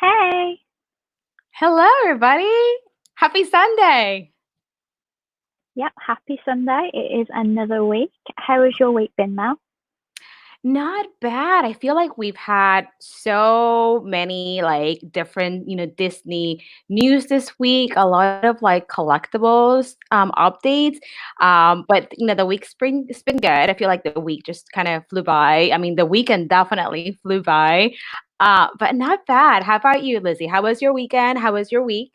Hey. Hello, everybody. Happy Sunday. Yep, happy Sunday. It is another week. How has your week been, Mel? Not bad. I feel like we've had so many different, Disney news this week, a lot of collectibles updates. But the it's been good. I feel like the week just kind of flew by. I mean, the weekend definitely flew by. But not bad. How about you, Lizzie? How was your weekend? How was your week?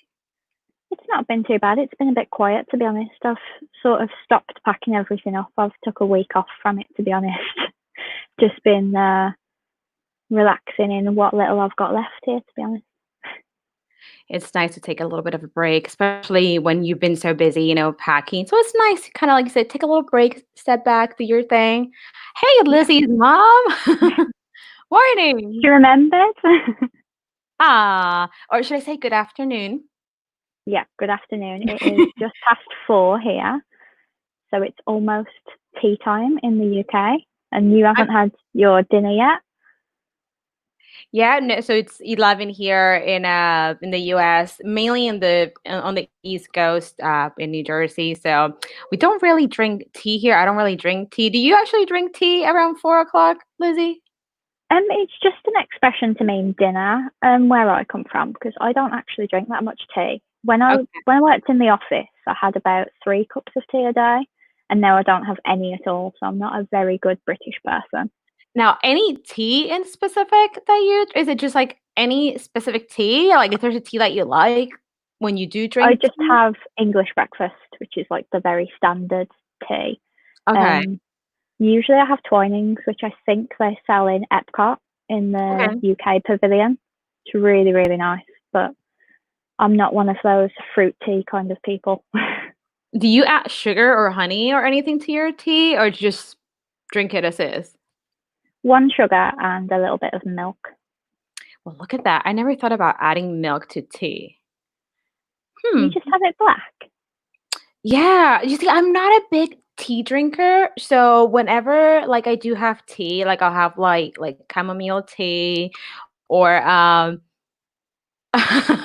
It's not been too bad. It's been a bit quiet, to be honest. I've sort of stopped packing everything up. I've took a week off from it, to be honest. Just been relaxing in what little I've got left here, to be honest. It's nice to take a little bit of a break, especially when you've been so busy, packing. So it's nice to kind of, like you said, take a little break, step back, do your thing. Hey, Yeah. Lizzie's mom. She Morning. remembered. Or should I say good afternoon? Yeah, good afternoon. It is just past 4 here, so it's almost tea time in the UK, and you haven't had your dinner yet. Yeah, no, so it's 11 here in the US, mainly on the East Coast in New Jersey. So we don't really drink tea here. I don't really drink tea. Do you actually drink tea around 4 o'clock, Lizzie? It's just an expression to mean dinner, where I come from, because I don't actually drink that much tea. Okay. When I worked in the office, I had about 3 cups of tea a day, and now I don't have any at all. So I'm not a very good British person. Now, any tea in specific that you is it just like any specific tea? Like if there's a tea that you like when you do I drink just tea? have English breakfast, which is like the very standard tea. Okay. Um, Usually I have Twinings, which I think they sell in Epcot in the Okay. UK pavilion. It's really, really nice, but I'm not one of those fruit tea kind of people. Do you add sugar or honey or anything to your tea or just drink it as is? One sugar and a little bit of milk. Well, look at that. I never thought about adding milk to tea. You Hmm. just have it black. Yeah, you see, I'm not a big tea drinker, so whenever I do have tea, I'll have like chamomile tea or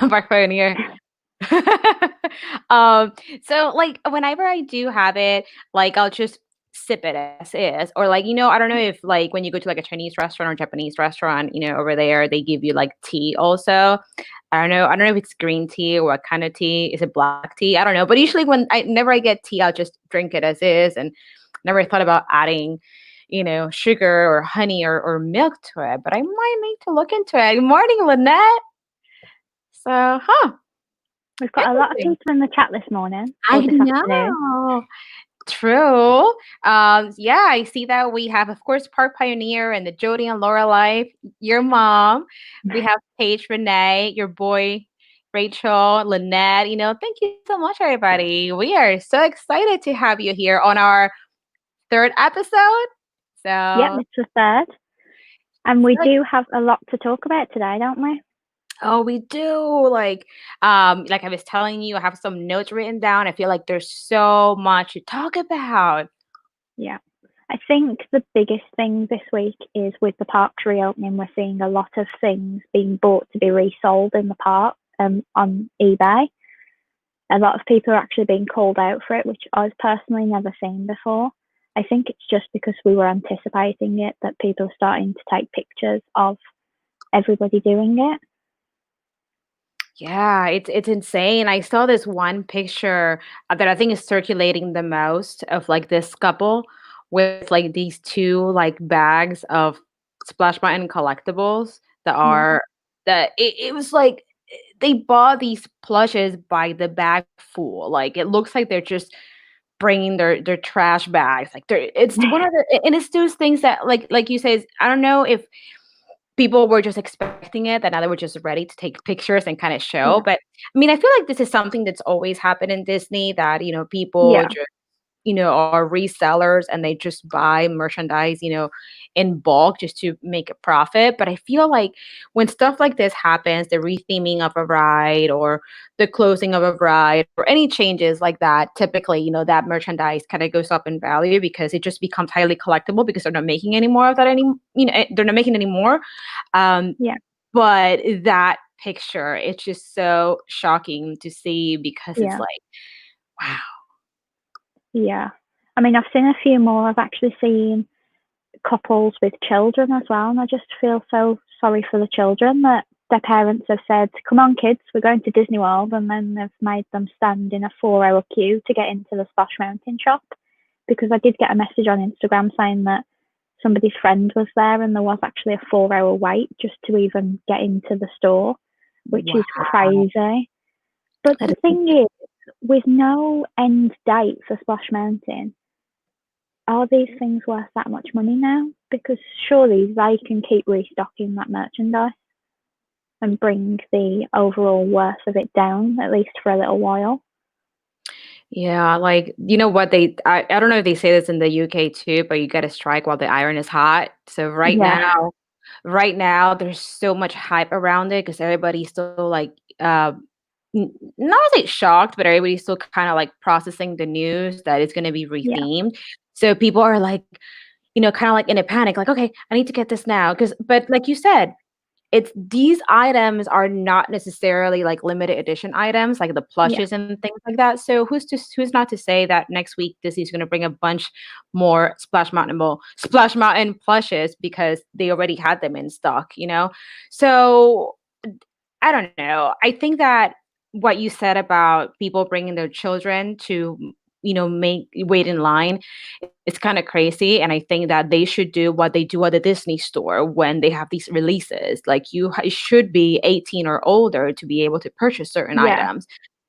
Black Pioneer. Um, so whenever I do have it, I'll just sip it as is. Or I don't know if when you go to a Chinese restaurant or Japanese restaurant, over there they give you tea also. I don't know if it's green tea or what kind of tea. Is it black tea? I don't know. But usually whenever I get tea, I'll just drink it as is and never thought about adding, sugar or honey or milk to it. But I might need to look into it. Good morning, Lynette. So, We've got a lot of interesting. people in the chat this morning I or this afternoon. know. True. Yeah, I see that we have, of course, Park Pioneer and the Jody and Lorelai, your mom. We have Paige, Renee, your boy, Rachel, Lynette. Thank you so much, everybody. We are so excited to have you here on our third episode. Yep, So, it's the third. And we so do have a lot to talk about today, don't we? oh, we do. Like I was telling you, I have some notes written down. I feel like there's so much to talk about. Yeah. I think the biggest thing this week is with the parks reopening, we're seeing a lot of things being bought to be resold in the park on eBay. A lot of people are actually being called out for it, which I've personally never seen before. I think it's just because we were anticipating it that people are starting to take pictures of everybody doing it. Yeah, it's insane. I saw this one picture that I think is circulating the most of this couple with these two bags of Splash Mountain collectibles that Yeah. are that it was they bought these plushes by the bag full. Like it looks like they're just bringing their trash bags. Like it's one of the and it's those things that like you say, I don't know if people were just expecting it, that now they were just ready to take pictures and kind of show. Yeah. But I mean, I feel like this is something that's always happened in Disney that, people Yeah. just, are resellers and they just buy merchandise, in bulk just to make a profit. But I feel like when stuff like this happens, the retheming of a ride or the closing of a ride or any changes like that, typically, that merchandise kind of goes up in value because it just becomes highly collectible because they're not making any more of that they're not making any more. Um, Yeah. but that picture, it's just so shocking to see because it's Yeah. like, wow. Yeah. I mean, I've seen a few more. I've actually seen couples with children as well, and I just feel so sorry for the children that their parents have said, "Come on, kids, we're going to Disney World," and then they've made them stand in a 4-hour queue to get into the Splash Mountain shop. Because I did get a message on Instagram saying that somebody's friend was there, and there was actually a 4-hour wait just to even get into the store, which is Wow. crazy. But That the is thing is, with no end date for Splash Mountain, are these things worth that much money now? Because surely they can keep restocking that merchandise and bring the overall worth of it down, at least for a little while. Yeah, like, you know what, I don't know if they say this in the UK too, but you gotta strike while the iron is hot. So Yeah, right now, there's so much hype around it because everybody's still like, not really shocked, but everybody's still kind of like processing the news that it's gonna be yeah, rethemed. So people are like, kind of like in a panic, like, okay, I need to get this now. But like you said, it's these items are not necessarily like limited edition items, like the yeah, plushes and things like that. So who's not to say that next week Disney's going to bring a bunch more Splash Mountain plushes because they already had them in stock. So I don't know. I think that what you said about people bringing their children to make wait in line, it's kind of crazy, and I think that they should do what they do at the Disney store when they have these releases. Like should be 18 or older to be able to purchase certain yeah, items,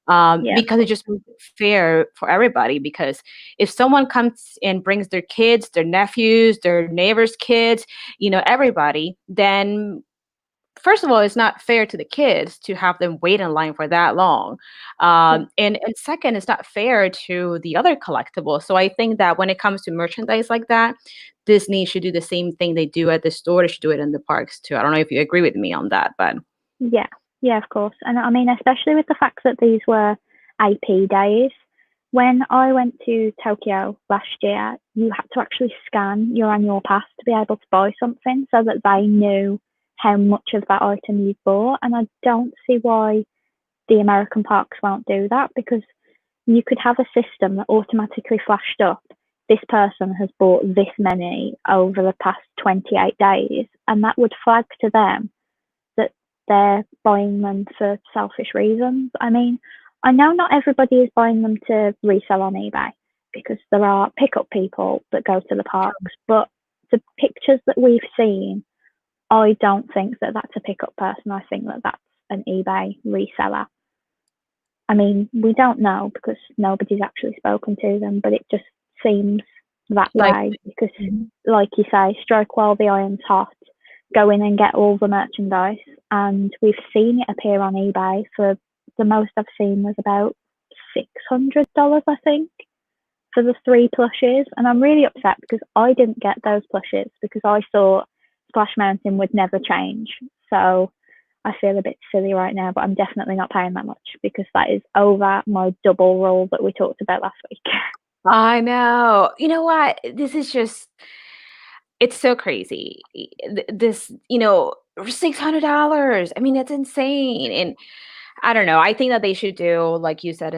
yeah, of because it course. just makes it fair for everybody. Because if someone comes and brings their kids, their nephews, their neighbors' kids, everybody, then first of all, it's not fair to the kids to have them wait in line for that long. Yeah, And second, it's not fair to the other collectibles. So I think that when it comes to merchandise like that, Disney should do the same thing they do at the store. They should do it in the parks too. I don't know if you agree with me on that, but yeah, yeah, of course. And I mean, especially with the fact that these were IP days. When I went to Tokyo last year, you had to actually scan your annual pass to be able to buy something so that they knew how much of that item you'd bought. And I don't see why the American parks won't do that, because you could have a system that automatically flashed up, this person has bought this many over the past 28 days, and that would flag to them that they're buying them for selfish reasons. I mean, I know not everybody is buying them to resell on eBay, because there are pickup people that go to the parks, but the pictures that we've seen, I don't think that that's a pickup person. I think that that's an eBay reseller. I mean, we don't know because nobody's actually spoken to them, but it just seems that like, way because, like you say, strike while the iron's hot, go in and get all the merchandise. And we've seen it appear on eBay for the most I've seen was about $600, I think, for the 3 plushes. And I'm really upset because I didn't get those plushes because I thought Splash Mountain would never change. So I feel a bit silly right now, but I'm definitely not paying that much because that is over my double roll that we talked about last week. I know. You know what? It's so crazy. This, $600. I mean, that's insane. And I don't know. I think that they should do, like you said,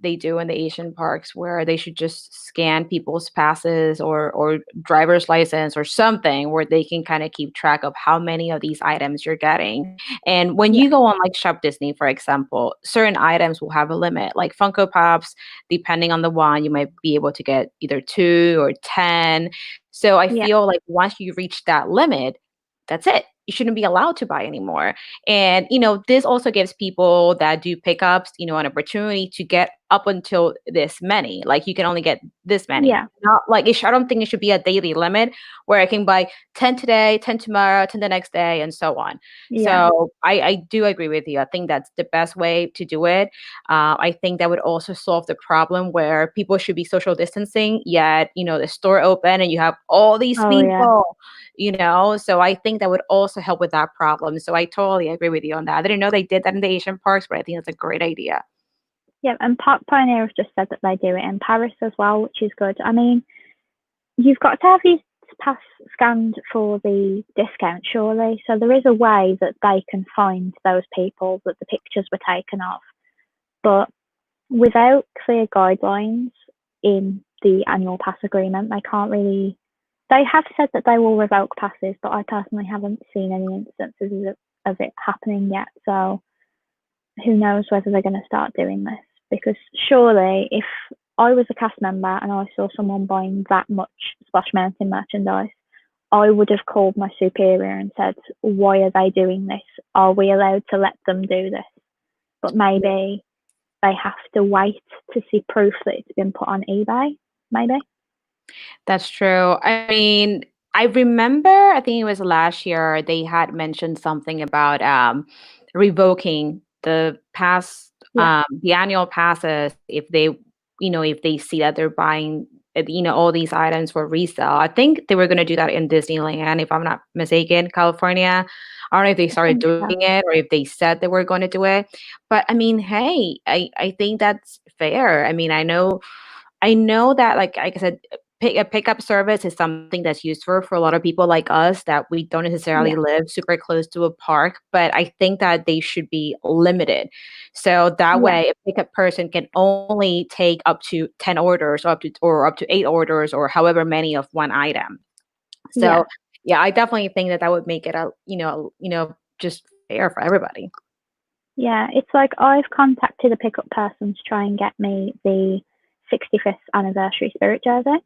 they do in the Asian parks, where they should just scan people's passes or driver's license or something where they can kind of keep track of how many of these items you're getting. And when Yeah, you go on like Shop Disney, for example, certain items will have a limit. Like Funko Pops, depending on the one, you might be able to get either 2 or 10. So I yeah, feel like once you reach that limit, that's it. You shouldn't be allowed to buy anymore. And, this also gives people that do pickups, an opportunity to get up until this many. Like you can only get this many. yeah, Not like I don't think it should be a daily limit where I can buy 10 today, 10 tomorrow, 10 the next day, and so on. yeah. So I do agree with you. I think that's the best way to do it. I think that would also solve the problem where people should be social distancing, yet, the store open and you have all these Oh, yeah. people. So I think that would also help with that problem. So I totally agree with you on that. I didn't know they did that in the Asian parks, but I think that's a great idea. Yeah, and Park Pioneer has just said that they do it in Paris as well, which is good. I mean, you've got to have these pass scanned for the discount, surely. So there is a way that they can find those people that the pictures were taken of. But without clear guidelines in the annual pass agreement, they can't really. They have said that they will revoke passes, but I personally haven't seen any instances of it happening yet. So who knows whether they're going to start doing this? Because surely, if I was a cast member and I saw someone buying that much Splash Mountain merchandise, I would have called my superior and said, "Why are they doing this? Are we allowed to let them do this?" But maybe they have to wait to see proof that it's been put on eBay. Maybe. That's true. I mean, I remember, I think it was last year, they had mentioned something about revoking Yeah. the annual passes if they, if they see that they're buying, all these items for resale. I think they were going to do that in Disneyland, if I'm not mistaken, California. I don't know if they I started think doing so. it or if they said they were going to do it. But I mean, hey, I think that's fair. I mean, I know that, like I said, a pickup service is something that's useful for a lot of people like us that we don't necessarily Yeah. live super close to a park, but I think that they should be limited. So that Yeah. way, a pickup person can only take up to 10 orders or up to 8 orders or however many of one item. Yeah. So, yeah, I definitely think that that would make it just fair for everybody. Yeah. It's like I've contacted a pickup person to try and get me the 65th anniversary Spirit jersey.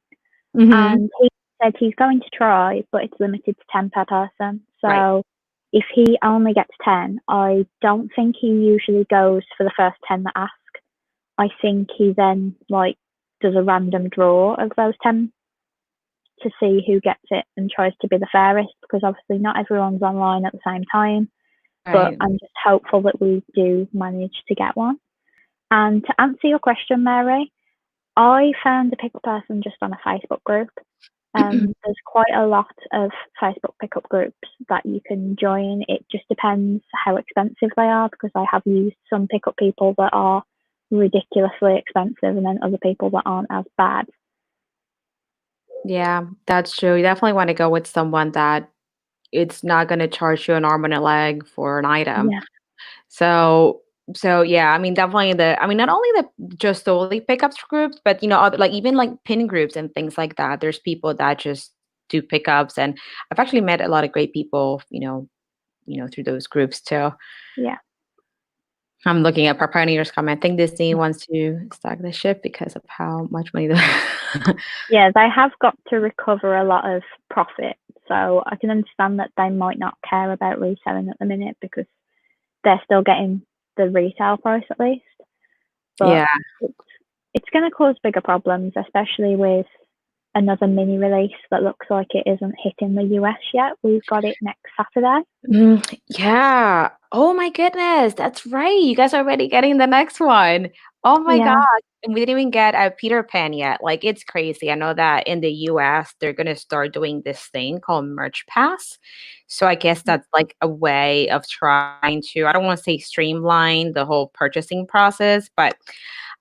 Mhm. And he said he's going to try, but it's limited to 10 per person. Right. So if he only gets 10, I don't think he usually goes for the first 10 that ask. I think he then does a random draw of those 10 to see who gets it and tries to be the fairest, because obviously not everyone's online at the same time. But Right. I'm just hopeful that we do manage to get one. And to answer your question, Mary, I found a pickup person just on a Facebook group. There's quite a lot of Facebook pickup groups that you can join. It just depends how expensive they are, because I have used some pickup people that are ridiculously expensive and then other people that aren't as bad. Yeah, that's true. You definitely want to go with someone that it's not going to charge you an arm and a leg for an item. Yeah, So, so yeah, I mean, definitely I mean, not only the just solely pickups groups, but other, like even like pin groups and things like that. There's people that just do pickups, and I've actually met a lot of great people, through those groups too. yeah. I'm looking at Proprietor's comment. I think Disney wants to stock the ship because of how much money they Yeah, they have got to recover a lot of profit. So I can understand that they might not care about reselling at the minute because they're still getting the retail price at least. But Yeah. it's, it's going to cause bigger problems, especially with another mini release that looks like it isn't hitting the US yet. We've got it next Saturday. Yeah. Oh my goodness. That's right. You guys are already getting the next one. Oh my gosh. Yeah, And we didn't even get a Peter Pan yet. Like, it's crazy. I know that in the US, they're going to start doing this thing called Merch Pass. So I guess that's like a way of trying to, I don't want to say streamline the whole purchasing process, but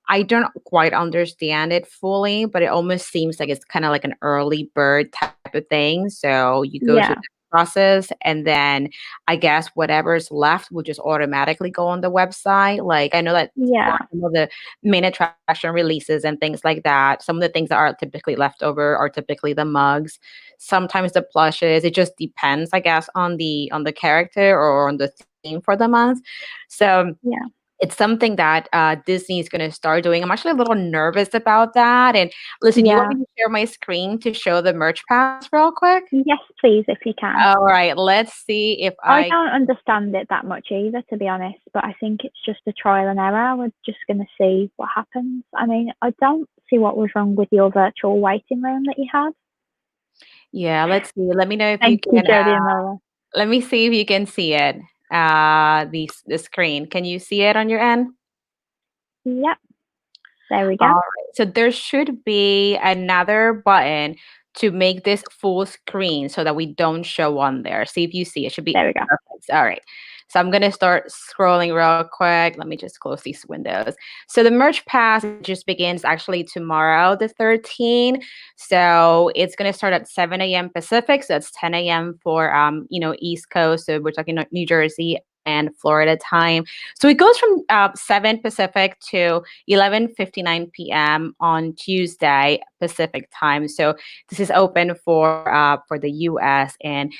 I don't quite understand it fully, but it almost seems like it's kind of like an early bird type of thing. So you go through yeah, the process, and then I guess whatever's left will just automatically go on the website. Like, I know that for yeah, some of the main attraction releases and things like that, some of the things that are typically left over are typically the mugs, sometimes the plushes. It just depends, I guess, on the character or on the theme for the month. So yeah. it's something that Disney is going to start doing. I'm actually a little nervous about that. And listen, do you want Yeah. me to share my screen to show the merch pass real quick? Yes, please, if you can. All right, let's see if I I. don't understand it that much either, to be honest, but I think it's just a trial and error. We're just going to see what happens. I mean, I don't see what was wrong with your virtual waiting room that you had. Yeah, let's see. Let me know if you Thank you, can. Jodie and Lola. Let me see if you can see it. The screen. Can you see it on your end? Yep, there we All go. right. So there should be another button to make this full screen so that we don't show on there. See if you see it. Should be There we go. perfect. All right. So I'm going to start scrolling real quick. Let me just close these windows. So the merch pass just begins actually tomorrow, the 13th. So it's going to start at 7 a.m. Pacific. So it's 10 a.m. for, East Coast. So we're talking New Jersey and Florida time. So it goes from 7 Pacific to 11:59 p.m. on Tuesday Pacific time. So this is open for the U.S. and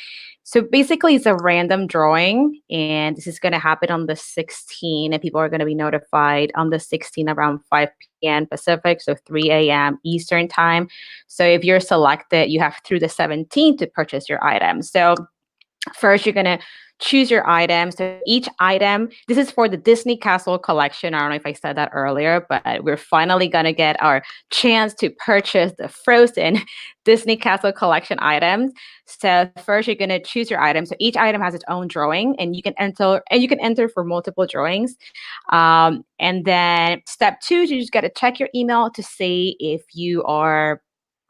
so basically it's a random drawing, and this is going to happen on the 16th, and people are going to be notified on the 16th around 5 p.m. Pacific, so 3 a.m. Eastern time. So if you're selected, you have through the 17th to purchase your item. So first, you're going to choose your item. So each item, this is for the Disney Castle collection. I don't know if I said that earlier, but we're finally going to get our chance to purchase the frozen Disney Castle collection items. So first, you're going to choose your item. So each item has its own drawing, and you can enter for multiple drawings. And then step 2, you just got to check your email to see if you are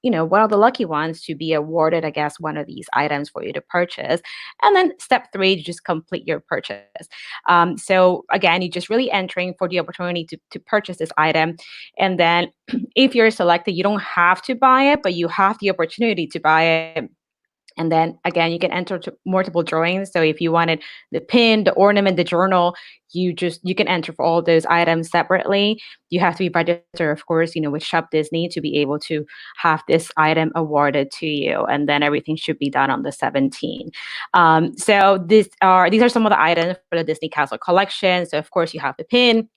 one of the lucky ones to be awarded, I guess, one of these items for you to purchase. And then step 3, you just complete your purchase. So again, you're just really entering for the opportunity to purchase this item. And then if you're selected, you don't have to buy it, but you have the opportunity to buy it. And then again, you can enter to multiple drawings. So if you wanted the pin, the ornament, the journal, you can enter for all those items separately. You have to be registered, of course, with Shop Disney to be able to have this item awarded to you. And then everything should be done on the 17th. So these are some of the items for the Disney Castle collection. So of course you have the pin,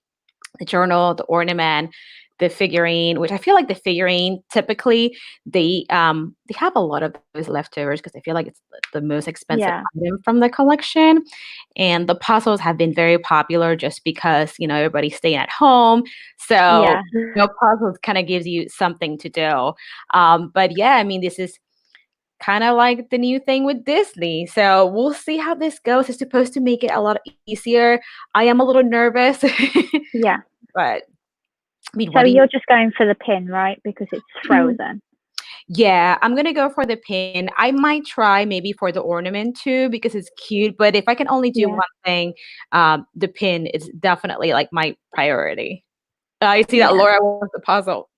the journal, the ornament, the figurine, which I feel like the figurine typically they have a lot of those leftovers because I feel like it's the most expensive item from the collection. And the puzzles have been very popular just because everybody's staying at home, so puzzles kind of gives you something to do. But yeah, I mean, this is kind of like the new thing with Disney. So we'll see how this goes. It's supposed to make it a lot easier. I am a little nervous. Yeah. But I mean, so you're just going for the pin, right? Because it's frozen. Yeah, I'm going to go for the pin. I might try maybe for the ornament too because it's cute. But if I can only do one thing, the pin is definitely like my priority. I see that Laura wants the puzzle.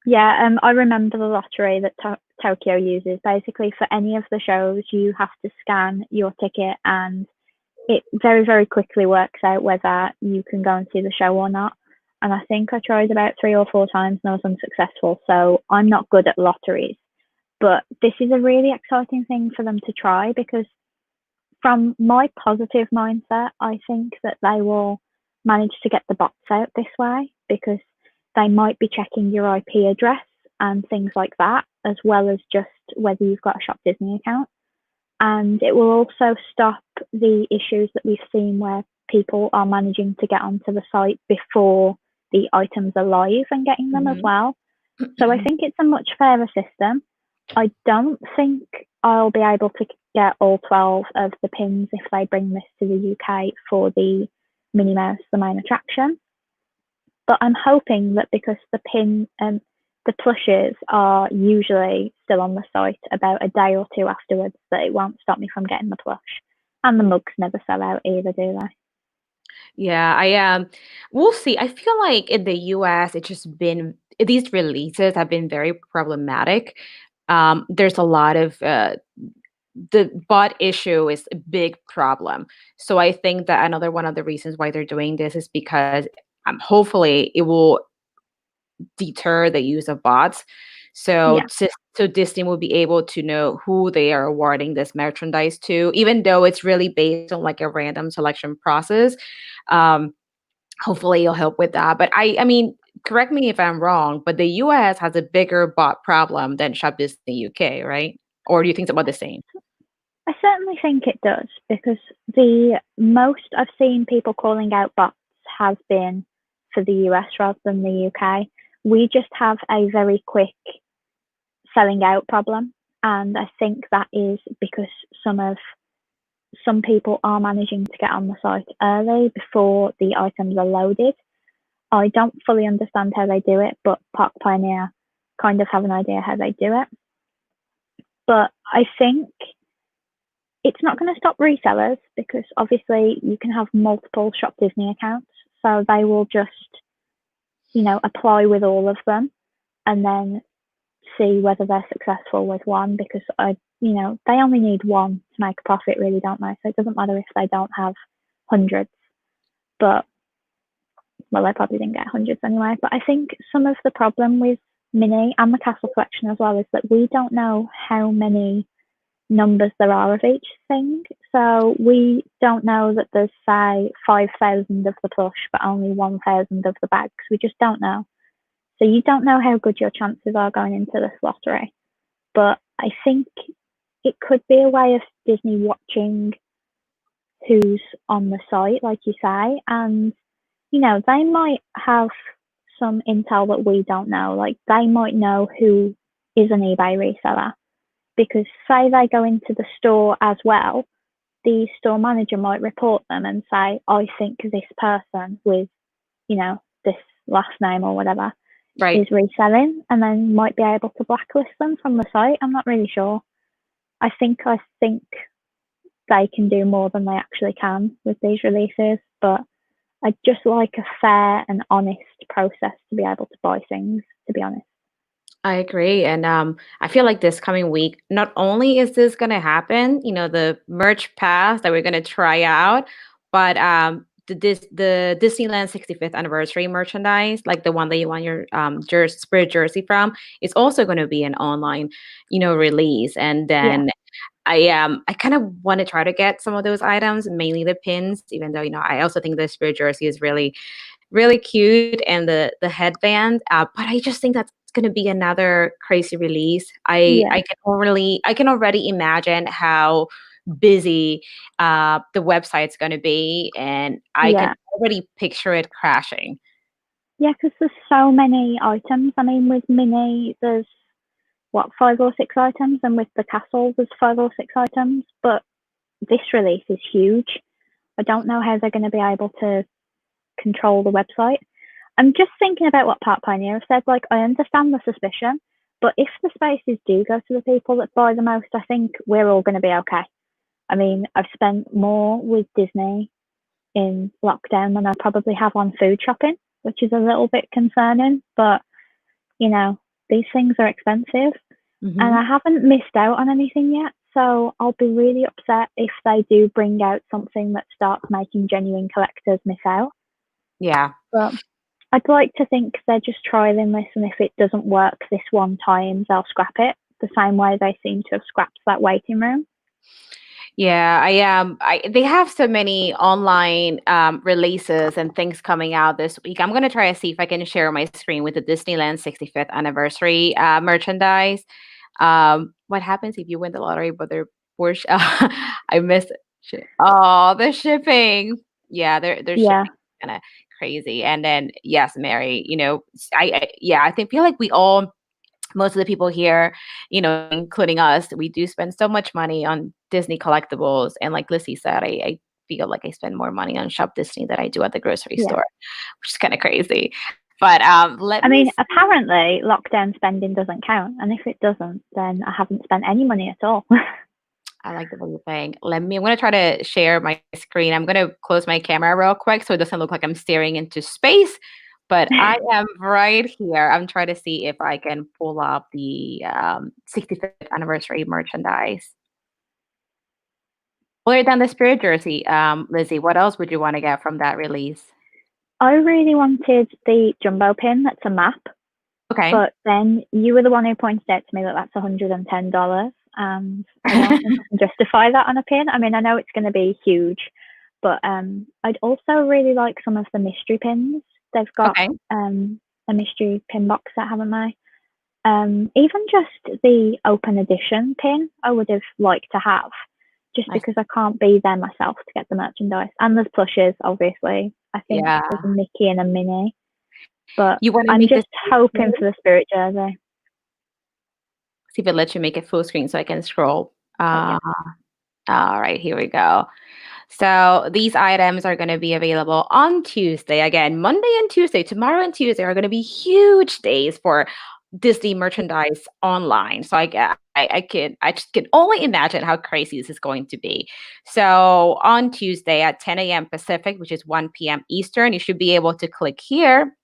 Yeah, I remember the lottery that Tokyo uses. Basically, for any of the shows, you have to scan your ticket, and it very, very quickly works out whether you can go and see the show or not. And I think I tried about 3 or 4 times and I was unsuccessful. So I'm not good at lotteries. But this is a really exciting thing for them to try because from my positive mindset, I think that they will manage to get the bots out this way because they might be checking your IP address and things like that, as well as just whether you've got a Shop Disney account. And it will also stop the issues that we've seen where people are managing to get onto the site before the items are live and getting them as well. So I think it's a much fairer system. I don't think I'll be able to get all 12 of the pins if they bring this to the UK for the Minnie Mouse, the main attraction. But I'm hoping that because the plushes are usually still on the site about a day or 2 afterwards, that it won't stop me from getting the plush. And the mugs never sell out either, do they? Yeah, I am. We'll see. I feel like in the US, it's just been these releases have been very problematic. There's a lot of the bot issue is a big problem. So I think that another one of the reasons why they're doing this is because hopefully it will deter the use of bots. So Disney will be able to know who they are awarding this merchandise to, even though it's really based on like a random selection process. Hopefully it'll help with that. But I mean, correct me if I'm wrong, but the US has a bigger bot problem than Shop Disney UK, right? Or do you think it's about the same? I certainly think it does because the most I've seen people calling out bots has been for the US rather than the UK. We just have a very quick selling out problem. And I think that is because some people are managing to get on the site early before the items are loaded. I don't fully understand how they do it, but Park Pioneer kind of have an idea how they do it. But I think it's not going to stop resellers because obviously you can have multiple Shop Disney accounts. So they will just, apply with all of them and then see whether they're successful with one because they only need one to make a profit, really, don't they? So it doesn't matter if they don't have hundreds, but well, they probably didn't get hundreds anyway. But I think some of the problem with Mini and the Castle Collection as well is that we don't know how many numbers there are of each thing. So we don't know that there's, say, 5,000 of the plush, but only 1,000 of the bags. We just don't know. So you don't know how good your chances are going into this lottery. But I think it could be a way of Disney watching who's on the site, like you say, and they might have some intel that we don't know. Like they might know who is an eBay reseller because say they go into the store as well, the store manager might report them and say, I think this person with, this last name or whatever is reselling, and then might be able to blacklist them from the site. I'm not really sure. I think they can do more than they actually can with these releases, but I'd just like a fair and honest process to be able to buy things, to be honest. I agree. And I feel like this coming week, not only is this going to happen, the merch pass that we're going to try out, but the Disneyland 65th anniversary merchandise, like the one that you want your spirit jersey from, is also going to be an online, release. And then I kind of want to try to get some of those items, mainly the pins, even though, I also think the spirit jersey is really, really cute, and the headband. But I just think that's going to be another crazy release. I can already imagine how busy the website's going to be, and I can already picture it crashing. Yeah, because there's so many items. I mean, with Mini, there's 5 or 6 items, and with the castle, there's 5 or 6 items. But this release is huge. I don't know how they're going to be able to control the website. I'm just thinking about what Park Pioneer have said. Like, I understand the suspicion, but if the spaces do go to the people that buy the most, I think we're all going to be okay. I mean, I've spent more with Disney in lockdown than I probably have on food shopping, which is a little bit concerning, but these things are expensive and I haven't missed out on anything yet. So I'll be really upset if they do bring out something that starts making genuine collectors miss out. Yeah. But I'd like to think they're just trialing this, and if it doesn't work this one time, they'll scrap it the same way they seem to have scrapped that waiting room. Yeah, they have so many online releases and things coming out this week. I'm gonna try to see if I can share my screen with the Disneyland 65th anniversary merchandise. What happens if you win the lottery, but they're Porsche? I missed it. Oh, the shipping. Yeah, they're shipping kind of crazy. And then yes, Mary, I feel like we all, most of the people here, including us, we do spend so much money on Disney collectibles. And like Lizzie said, I feel like I spend more money on Shop Disney than I do at the grocery store, which is kind of crazy. But apparently lockdown spending doesn't count. And if it doesn't, then I haven't spent any money at all. I like the way you're saying. I'm going to try to share my screen. I'm going to close my camera real quick so it doesn't look like I'm staring into space. But I am right here. I'm trying to see if I can pull up the 65th anniversary merchandise. Other than the spirit jersey, Lizzie, what else would you want to get from that release? I really wanted the jumbo pin that's a map. Okay. But then you were the one who pointed out to me that that's $110. And I don't think I can justify that on a pin. I mean, I know it's going to be huge, but I'd also really like some of the mystery pins. They've got a mystery pin box set, haven't they? Even just the open edition pin I would have liked to have, just because I can't be there myself to get the merchandise. And there's plushes, obviously. I think there's a Mickey and a Minnie. But I'm just hoping for the spirit jersey. See if it lets you make it full screen so I can scroll. All right, here we go. So these items are going to be available on Tuesday. Again, Monday and Tuesday, tomorrow and Tuesday are going to be huge days for Disney merchandise online. So I just can only imagine how crazy this is going to be. So on Tuesday at 10 a.m. Pacific, which is 1 p.m. Eastern, you should be able to click here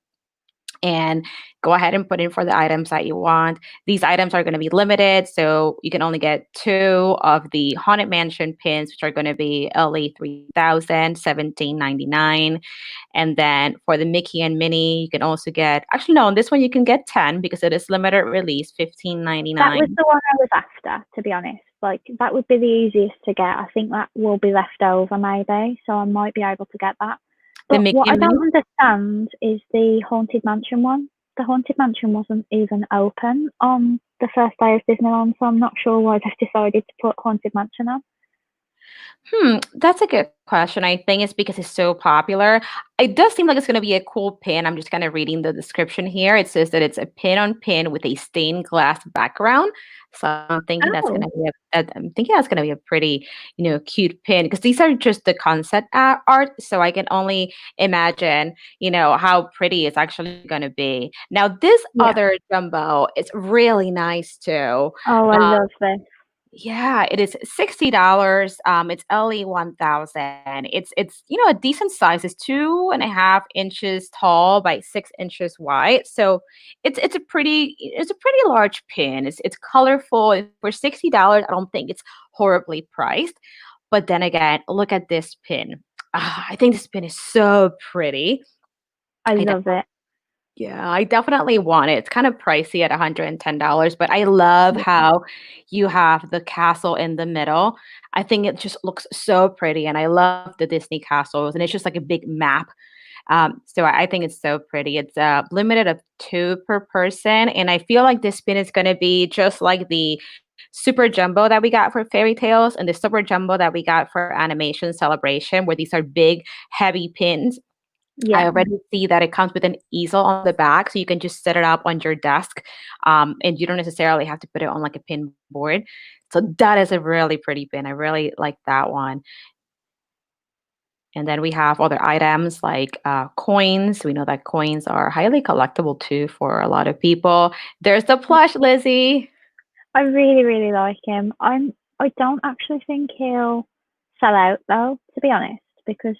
and go ahead and put in for the items that you want. These items are going to be limited, so you can only get 2 of the Haunted Mansion pins, which are going to be LE 3000, 17.99. And then for the Mickey and Minnie, you can also get, actually no, on this one you can get 10 because it is limited release, That was 15.99. the one I was after, to be honest. Like, that would be the easiest to get. I think that will be left over maybe, so I might be able to get that. The But Mickey what I and Minnie? don't understand is the Haunted Mansion one. The Haunted Mansion wasn't even open on the first day of Disneyland, so I'm not sure why they've decided to put Haunted Mansion on. That's a good question. I think it's because it's so popular. It does seem like it's going to be a cool pin. I'm just kind of reading the description here. It says that it's a pin on pin with a stained glass background. So I'm thinking that's going Oh, to be I'm thinking that's going to be a pretty, cute pin because these are just the concept art. So I can only imagine, how pretty it's actually going to be. Now this yeah. other jumbo is really nice too. Oh, I Uh, love this. yeah, it is $60. It's LE 1000. It's a decent size. It's 2.5 inches tall by 6 inches wide. So it's a pretty large pin. It's colorful. For $60, I don't think it's horribly priced. But then again, look at this pin. I think this pin is so pretty. I I love it. yeah, I definitely want it. It's kind of pricey at $110, but I love Yeah. how you have the castle in the middle. I think it just looks so pretty, and I love the Disney castles, and it's just like a big map. So I think it's so pretty. It's limited of 2 per person, and I feel like this pin is going to be just like the super jumbo that we got for fairy tales and the super jumbo that we got for animation celebration, where these are big, heavy pins. I Yeah. already see that it comes with an easel on the back, so you can just set it up on your desk, and you don't necessarily have to put it on like a pin board. So that is a really pretty pin. I really like that one. And then we have other items like coins. We know that coins are highly collectible too for a lot of people. There's the plush, Lizzie. I really, really like him. I don't actually think he'll sell out though, to be honest, because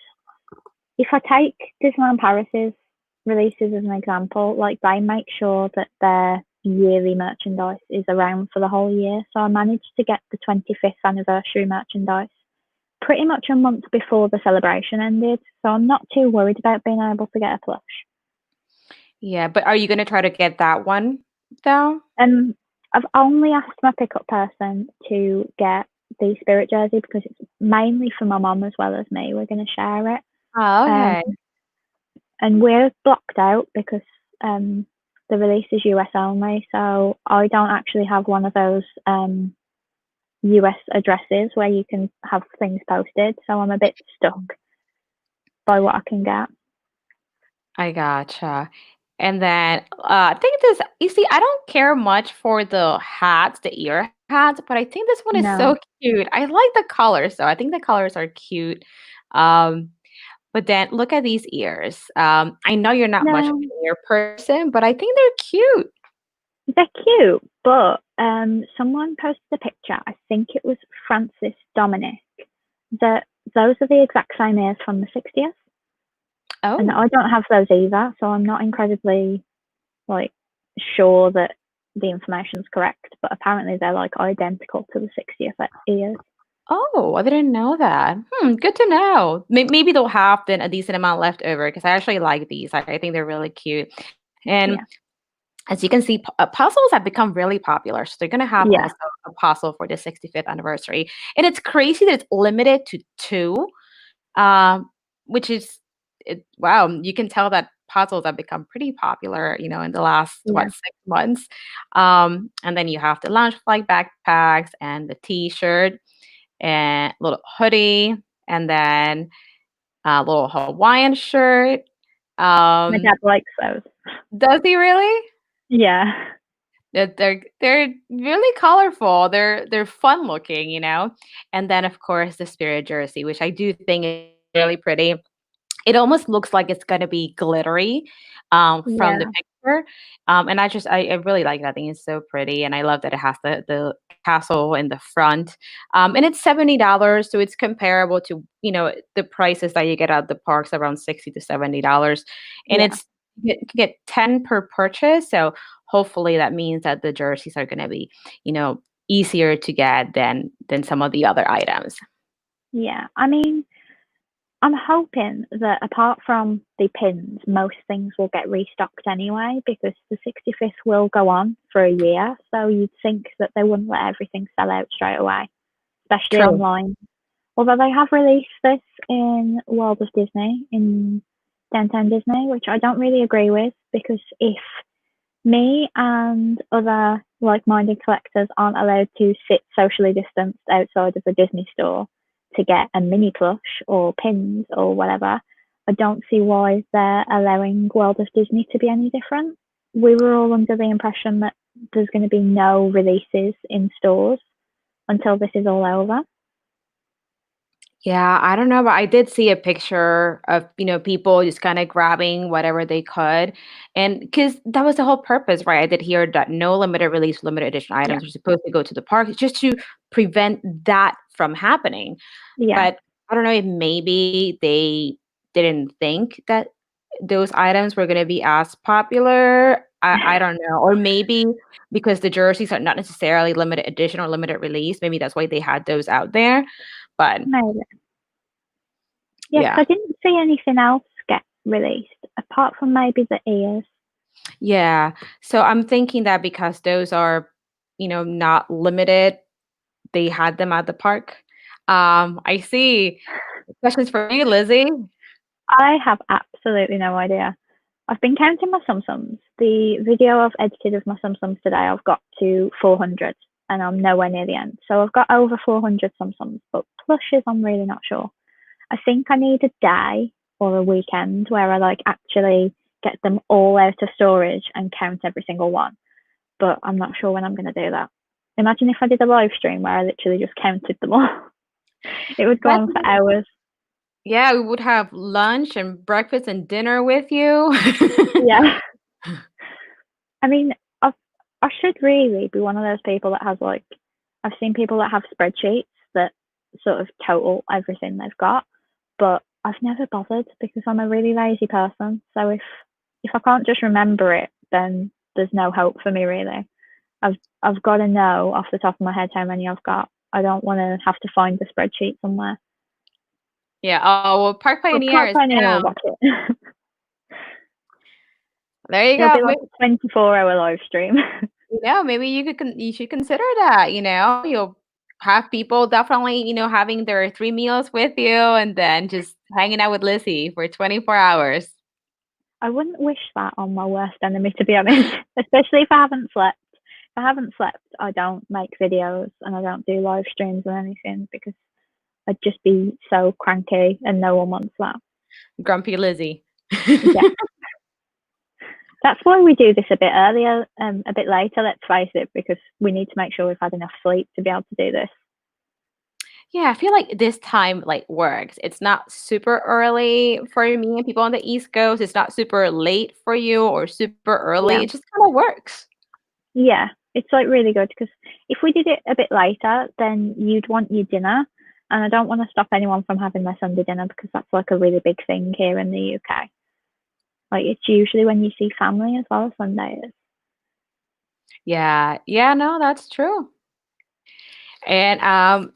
if I take Disneyland Paris's releases as an example, like they make sure that their yearly merchandise is around for the whole year. So I managed to get the 25th anniversary merchandise pretty much a month before the celebration ended. So I'm not too worried about being able to get a plush. Yeah, but are you going to try to get that one though? Um, I've only asked my pickup person to get the Spirit jersey because it's mainly for my mum as well as me. We're going to share it. Oh, Um, okay. and we're blocked out because the release is US only, so I don't actually have one of those US addresses where you can have things posted. So I'm a bit stuck by what I can get. I gotcha. And then I think this, you see, I don't care much for the hats, the ear hats, but I think this one is No, so cute. I like the colors, though. I think the colors are cute. Um, but then look at these ears. I know you're not much of no, an ear person, but I think they're cute. they're cute, but someone posted a picture. I think it was Francis Dominic. That those are the exact same ears from the 60th, and Oh, I don't have those either. So I'm not incredibly like sure that the information's correct, but apparently they're like identical to the 60th ears. oh, I didn't know that. Good to know. Maybe they'll have then a decent amount left over because I actually like these. I think they're really cute. And Yeah, as you can see, puzzles have become really popular. So they're going to have yeah, also a puzzle for the 65th anniversary. And it's crazy that it's limited to 2, um, which is, wow, you can tell that puzzles have become pretty popular, in the last, yeah. 6 months. And then you have the lounge flight backpacks and the t-shirt and little hoodie and then a little Hawaiian shirt. My Um, dad likes those. does he really? Yeah, They're really colorful. They're fun looking, And then of course the spirit jersey, which I do think is really pretty. It almost looks like it's gonna be glittery from the yeah. picture. And I really like that. I think it's so pretty, and I love that it has the castle in the front. And it's $70, so it's comparable to the prices that you get at the parks, around $60 to $70, and Yeah. it's you get 10 per purchase. So hopefully that means that the jerseys are going to be easier to get than some of the other items. Yeah. I mean, I'm hoping that apart from the pins, most things will get restocked anyway because the 65th will go on for a year. So you'd think that they wouldn't let everything sell out straight away, especially True. online. Although they have released this in World of Disney, in Downtown Disney, which I don't really agree with because if me and other like-minded collectors aren't allowed to sit socially distanced outside of a Disney store to get a mini plush or pins or whatever, I don't see why they're allowing World of Disney to be any different. We were all under the impression that there's going to be no releases in stores until this is all over. Yeah, I don't know, but I did see a picture of, people just kind of grabbing whatever they could. And because that was the whole purpose, right? I did hear that no limited release, limited edition Yeah, items are supposed to go to the park just to prevent that from happening. yeah, But I don't know if maybe they didn't think that those items were going to be as popular. I don't know. Or maybe because the jerseys are not necessarily limited edition or limited release, maybe that's why they had those out there. But maybe. Yeah, because yeah. I didn't see anything else get released apart from maybe the ears. Yeah. So I'm thinking that because those are, not limited, they had them at the park. I see. Questions for you, Lizzie. I have absolutely no idea. I've been counting my Sum Sums. The video I've edited of my Sum Sums today, I've got to 400 and I'm nowhere near the end. So I've got over 400 Sum Sums, but plushes, I'm really not sure. I think I need a day or a weekend where I like actually get them all out of storage and count every single one. But I'm not sure when I'm going to do that. Imagine if I did a live stream where I literally just counted them all. It would go That's on for hours. Yeah, we would have lunch and breakfast and dinner with you. Yeah. I mean, I should really be one of those people that has like, I've seen people that have spreadsheets that sort of total everything they've got, but I've never bothered because I'm a really lazy person. So if I can't just remember it, then there's no hope for me really. I've got to know off the top of my head how many I've got. I don't want to have to find the spreadsheet somewhere. Yeah. Oh, well, Park But Park Pioneers. Pioneer will Yeah. watch it. There you It'll go. be like a 24-hour live stream. Maybe you should consider that. You'll have people definitely, having their 3 meals with you, and then just hanging out with Lizzie for 24 hours. I wouldn't wish that on my worst enemy, to be honest, especially if I haven't slept. If I haven't slept, I don't make videos and I don't do live streams or anything because I'd just be so cranky and no one wants that. Grumpy Lizzie. Yeah. That's why we do this a bit earlier, a bit later, let's face it, because we need to make sure we've had enough sleep to be able to do this. Yeah, I feel like this time works. It's not super early for me and people on the East Coast. It's not super late for you or super early. Yeah. It just kind of works. Yeah. It's like really good because if we did it a bit later, then you'd want your dinner. And I don't want to stop anyone from having their Sunday dinner because that's like a really big thing here in the UK. Like it's usually when you see family as well as Sundays. Yeah. Yeah, no, that's true. And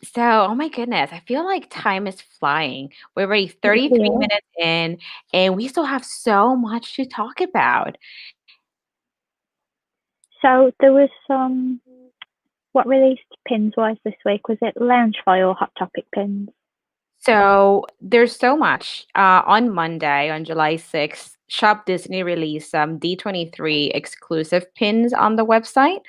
so oh my goodness, I feel like time is flying. We're already It 33 really is. minutes in and we still have so much to talk about. So there was some what released pins wise this week? Was it Loungefly or Hot Topic pins? So there's so much. On Monday, on July 6th, Shop Disney released some D23 exclusive pins on the website.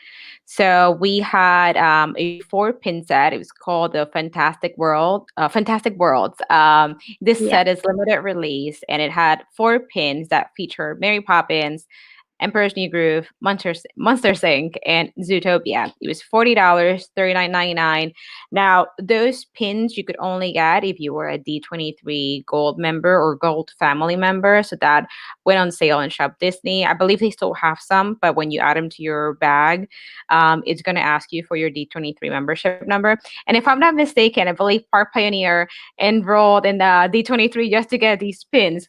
So we had a 4 pin set. It was called the Fantastic Worlds. This Yeah. set is limited release, and it had 4 pins that feature Mary Poppins, Emperor's New Groove, Monsters Inc., and Zootopia. It was $40, $39.99. Now, those pins you could only get if you were a D23 Gold member or Gold Family member. So that went on sale in Shop Disney. I believe they still have some, but when you add them to your bag, it's going to ask you for your D23 membership number. And if I'm not mistaken, I believe Park Pioneer enrolled in the D23 just to get these pins.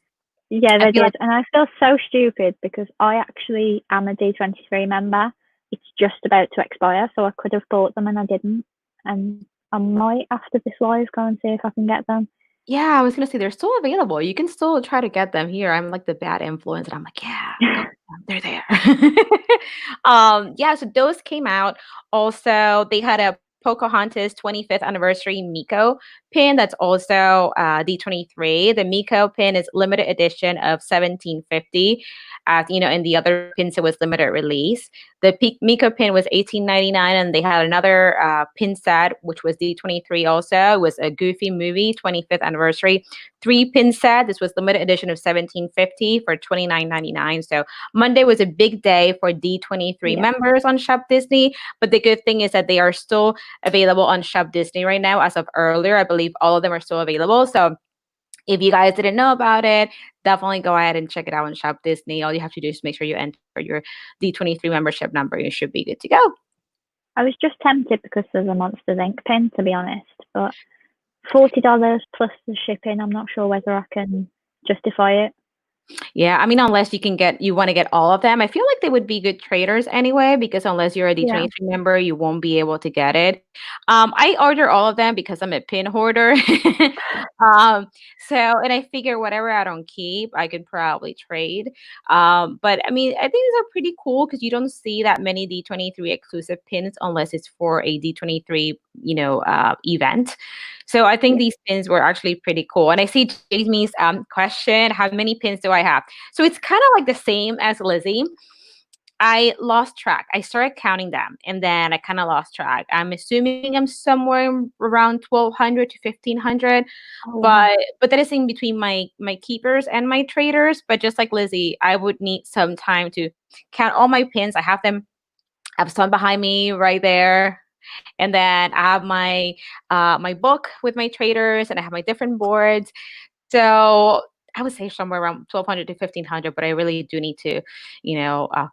Yeah, I they feel did. like, And I feel so stupid because I actually am a D23 member. It's just about to expire, so I could have bought them and I didn't. And I might, after this live, go and see if I can get them. yeah, I was gonna say they're still available. You can still try to get them here. I'm like the bad influence, and I'm like, yeah, go get them. They're there. Yeah, so those came out. Also, they had a Pocahontas 25th anniversary Mikko pin that's also D23. The Mikko pin is limited edition of 1750. As you know, in the other pins, it was limited release. The Mikko pin was $18.99, and they had another pin set, which was D23 also. It was a Goofy Movie 25th anniversary 3-pin set. This was limited edition of 1750 for $29.99. So Monday was a big day for D23 Yeah. members on Shop Disney. But the good thing is that they are still available on Shop Disney right now. As of earlier, I believe all of them are still available. So if you guys didn't know about it, definitely go ahead and check it out on Shop Disney. All you have to do is make sure you enter your D23 membership number. You should be good to go. I was just tempted because there's a Monsters Inc. pin, to be honest, but $40 plus the shipping, I'm not sure whether I can justify it. Yeah, I mean, unless you want to get all of them. I feel like they would be good traders anyway, because unless you're a Yeah. D23 member, you won't be able to get it. I order all of them because I'm a pin hoarder. And I figure whatever I don't keep, I could probably trade. But I mean, I think these are pretty cool because you don't see that many D23 exclusive pins unless it's for a D23, event. So I think Yeah. these pins were actually pretty cool. And I see Jamie's question, how many pins do I have? So it's kind of like the same as Lizzie. I lost track. I started counting them and then I kind of lost track. I'm assuming I'm somewhere around 1,200 to 1,500, Oh, wow. but that is in between my keepers and my traders. But just like Lizzie, I would need some time to count all my pins. I have some behind me right there. And then I have my book with my traders, and I have my different boards. So I would say somewhere around 1,200 to 1,500, but I really do need to,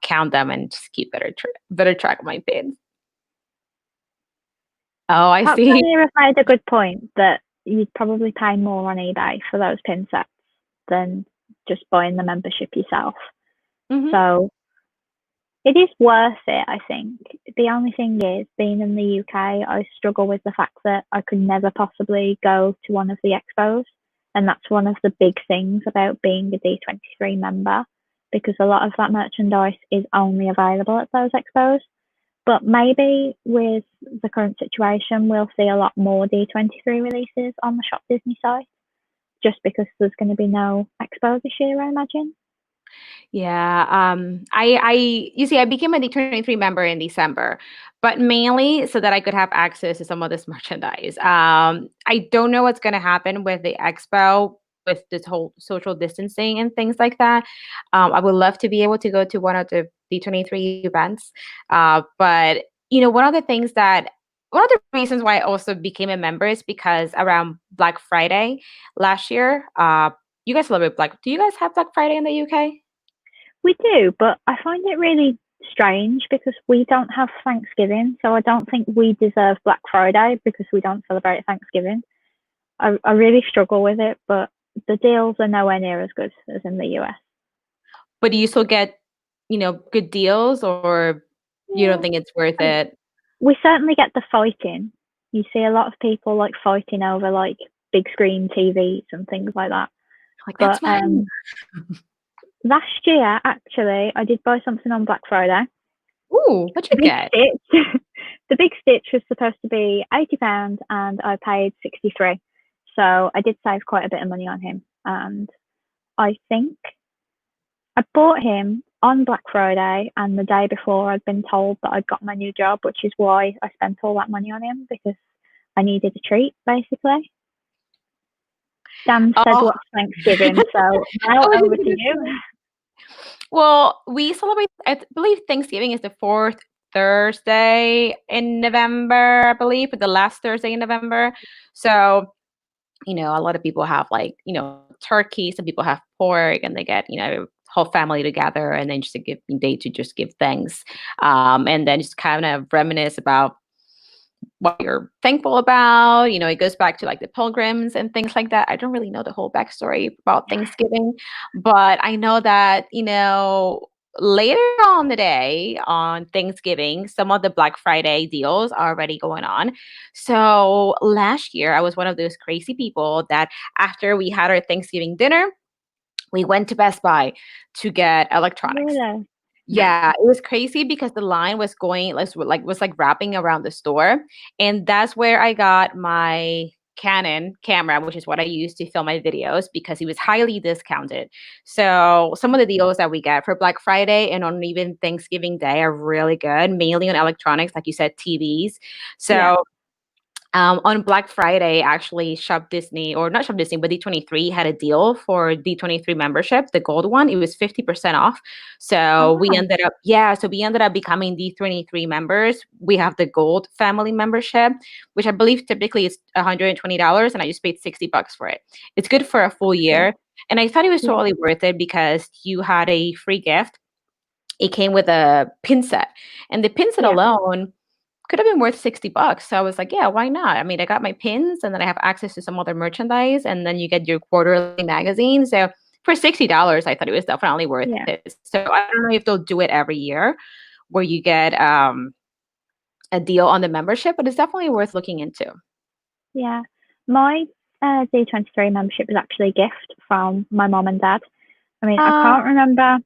count them and just keep better track of my pins. Oh, I Park see. Pioneer have made a good point that you'd probably pay more on eBay for those pin sets than just buying the membership yourself. Mhm. So it is worth it, I think. The only thing is, being in the UK, I struggle with the fact that I could never possibly go to one of the expos. And that's one of the big things about being a D23 member, because a lot of that merchandise is only available at those expos. But maybe with the current situation, we'll see a lot more D23 releases on the Shop Disney site, just because there's going to be no expo this year, I imagine. Yeah. I became a D23 member in December, but mainly so that I could have access to some of this merchandise. I don't know what's going to happen with the expo with this whole social distancing and things like that. I would love to be able to go to one of the D23 events. But one of the reasons why I also became a member is because around Black Friday last year, you guys celebrate do you guys have Black Friday in the UK? We do, but I find it really strange because we don't have Thanksgiving, so I don't think we deserve Black Friday because we don't celebrate Thanksgiving. I really struggle with it, but the deals are nowhere near as good as in the US. But do you still get, good deals, or you don't Yeah, think it's worth um, it? we certainly get the fighting. You see a lot of people like fighting over like big screen TVs and things like that. Like, But that's mine. last year, actually, I did buy something on Black Friday. Ooh, what'd The you big get? stitch, the big stitch was supposed to be £80, and I paid 63. So I did save quite a bit of money on him, and I think I bought him on Black Friday, and the day before I'd been told that I'd got my new job, which is why I spent all that money on him, because I needed a treat, basically. Dan said, Oh, "What's Thanksgiving?" So I now was over just to gonna you. Well, we celebrate, I believe Thanksgiving is the fourth Thursday in November, I believe, the last Thursday in November. So, a lot of people have like, turkey, some people have pork, and they get, whole family together and then just a giving day to just give thanks. And then just kind of reminisce about what you're thankful about. It goes back to like the pilgrims and things like that. I don't really know the whole backstory about Thanksgiving, but I know that, later on the day on Thanksgiving, some of the Black Friday deals are already going on. So last year, I was one of those crazy people that after we had our Thanksgiving dinner, we went to Best Buy to get electronics. Really? Yeah, it was crazy because the line was going was like wrapping around the store, and that's where I got my Canon camera, which is what I use to film my videos because it was highly discounted. So some of the deals that we get for Black Friday and on even Thanksgiving Day are really good, mainly on electronics, like you said, TVs. Yeah. So on Black Friday, actually, Shop Disney, or not Shop Disney, but D23 had a deal for D23 membership, the gold one. It was 50% off. So we Oh, ended up, yeah, so we ended up becoming D23 members. We have the gold family membership, which I believe typically is $120, and I just paid $60 for it. It's good for a full yeah. year. And I thought it was Yeah. totally worth it because you had a free gift. It came with a pin set, and the pin set Yeah. alone could have been worth $60. So I was like, yeah, why not? I mean, I got my pins and then I have access to some other merchandise and then you get your quarterly magazine. So for $60, I thought it was definitely worth Yeah. it. So I don't know if they'll do it every year where you get a deal on the membership, but it's definitely worth looking into. Yeah. My D23 membership was actually a gift from my mom and dad. I mean, I Uh, can't remember.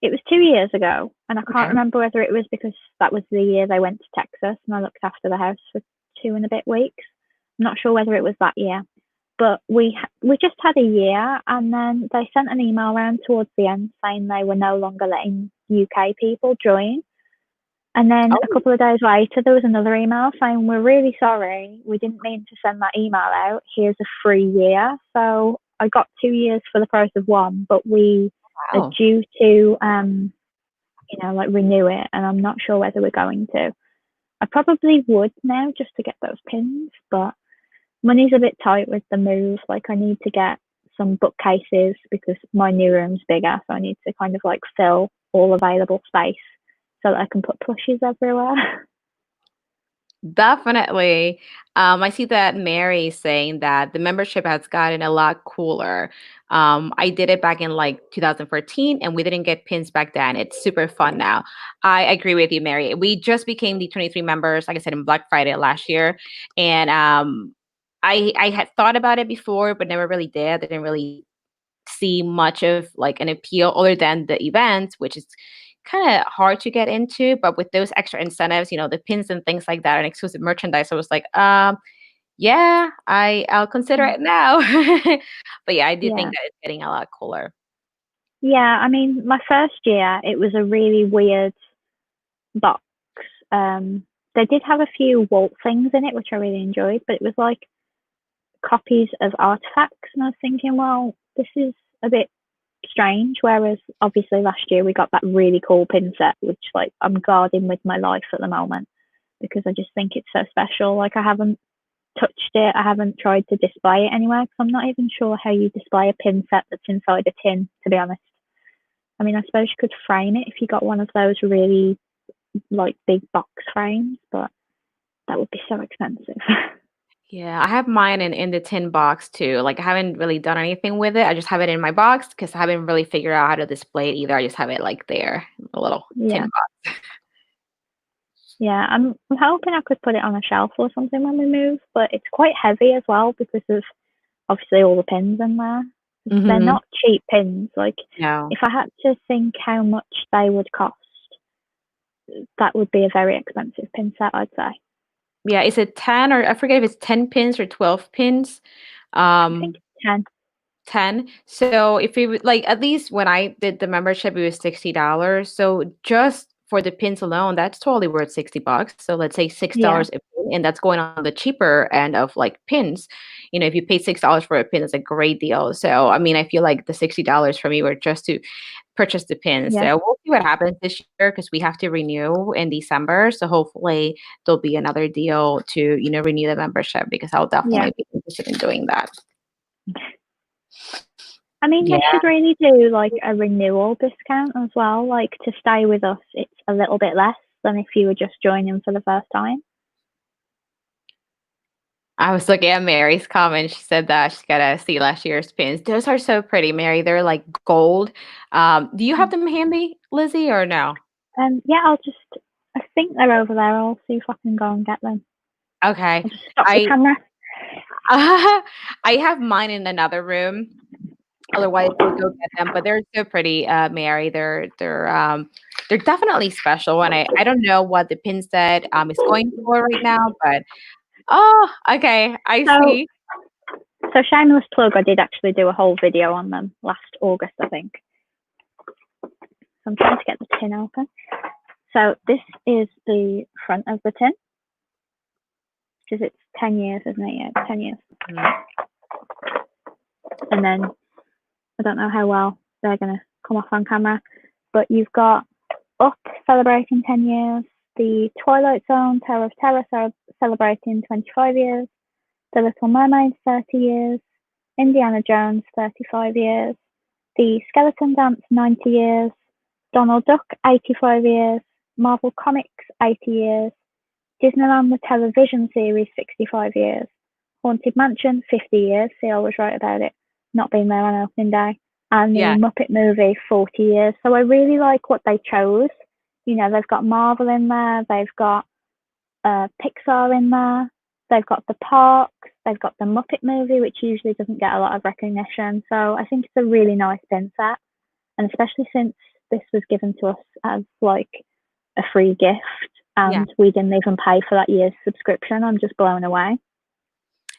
It was 2 years ago, and I can't okay. remember whether it was because that was the year they went to Texas and I looked after the house for 2 and a bit weeks. I'm not sure whether it was that year, but we just had a year, and then they sent an email around towards the end saying they were no longer letting UK people join. And then a Oh, couple of days later, there was another email saying, "We're really sorry. We didn't mean to send that email out. Here's a free year." So I got 2 years for the price of one, but we are wow. due to, like renew it. And I'm not sure whether we're going to. I probably would now just to get those pins, but money's a bit tight with the move. Like I need to get some bookcases because my new room's bigger. So I need to kind of like fill all available space so that I can put plushies everywhere. Definitely. I see that Mary is saying that the membership has gotten a lot cooler. I did it back in like 2014 and we didn't get pins back then. It's super fun now. I agree with you, Mary. We just became the 23 members, like I said, in Black Friday last year. And I had thought about it before, but never really did. I didn't really see much of like an appeal other than the events, which is kind of hard to get into. But with those extra incentives, the pins and things like that and exclusive merchandise, I was like, yeah, I'll consider it now. But yeah, I do think Yeah. that it's getting a lot cooler. Yeah. I mean, my first year, it was a really weird box. They did have a few Walt things in it, which I really enjoyed, but it was like copies of artifacts. And I was thinking, well, this is a bit strange. Whereas obviously last year we got that really cool pin set, which like I'm guarding with my life at the moment because I just think it's so special. Like I haven't touched it. I haven't tried to display it anywhere because I'm not even sure how you display a pin set that's inside a tin, to be honest. I mean, I suppose you could frame it if you got one of those really like big box frames, but that would be so expensive. Yeah, I have mine in the tin box too. Like I haven't really done anything with it. I just have it in my box because I haven't really figured out how to display it either. I just have it like there, a little tin Yeah. box. Yeah, I'm hoping I could put it on a shelf or something when we move, but it's quite heavy as well because of obviously all the pins in there. They're Hmm. not cheap pins. Like No. if I had to think how much they would cost, that would be a very expensive pin set, I'd say. Yeah, is it 10 or I forget if it's 10 pins or 12 pins? I think Um, it's 10. 10. So if it would like at least when I did the membership, it was $60. So just for the pins alone, that's totally worth $60. So let's say Yeah, $6 a pin, and that's going on the cheaper end of like pins. If you pay $6 for a pin, it's a great deal. So I mean, I feel like the $60 for me were just to purchase the pins. Yeah. So we'll see what happens this year because we have to renew in December. So hopefully there'll be another deal to, renew the membership because I'll definitely be interested in doing that. I mean, Yeah. they should really do like a renewal discount as well. Like to stay with us, it's a little bit less than if you were just joining for the first time. I was looking at Mary's comment. She said that she's got to see last year's pins. Those are so pretty, Mary. They're like gold. Do you have them handy, Lizzie, or no? Yeah, I think they're over there. I'll see if I can go and get them. Okay. I'll just stop the camera. I have mine in another room. Otherwise, we'll go get them. But they're so pretty, Mary. They're definitely special. And I don't know what the pin set is going for right now, but okay, I see. So shameless plug, I did actually do a whole video on them last August, I think. So I'm trying to get the tin open. So this is the front of the tin. Because it's 10 years, isn't it? Yeah, 10 years. And then I don't know how well they're going to come off on camera, but you've got Up celebrating 10 years, the Twilight Zone, Tower of Terror celebrating 25 years, The Little Mermaid 30 years, Indiana Jones 35 years, The Skeleton Dance 90 years, Donald Duck 85 years, Marvel Comics 80 years, Disneyland the television series 65 years, Haunted Mansion 50 years, see I was right about it, not being there on opening day, and the Muppet movie 40 years. So I really like what they chose. You know, they've got Marvel in there, they've got Pixar in there, they've got the parks, they've got the Muppet movie, which usually doesn't get a lot of recognition. So I think it's a really nice pin set, and especially since this was given to us as like a free gift and we didn't even pay for that year's subscription, I'm just blown away.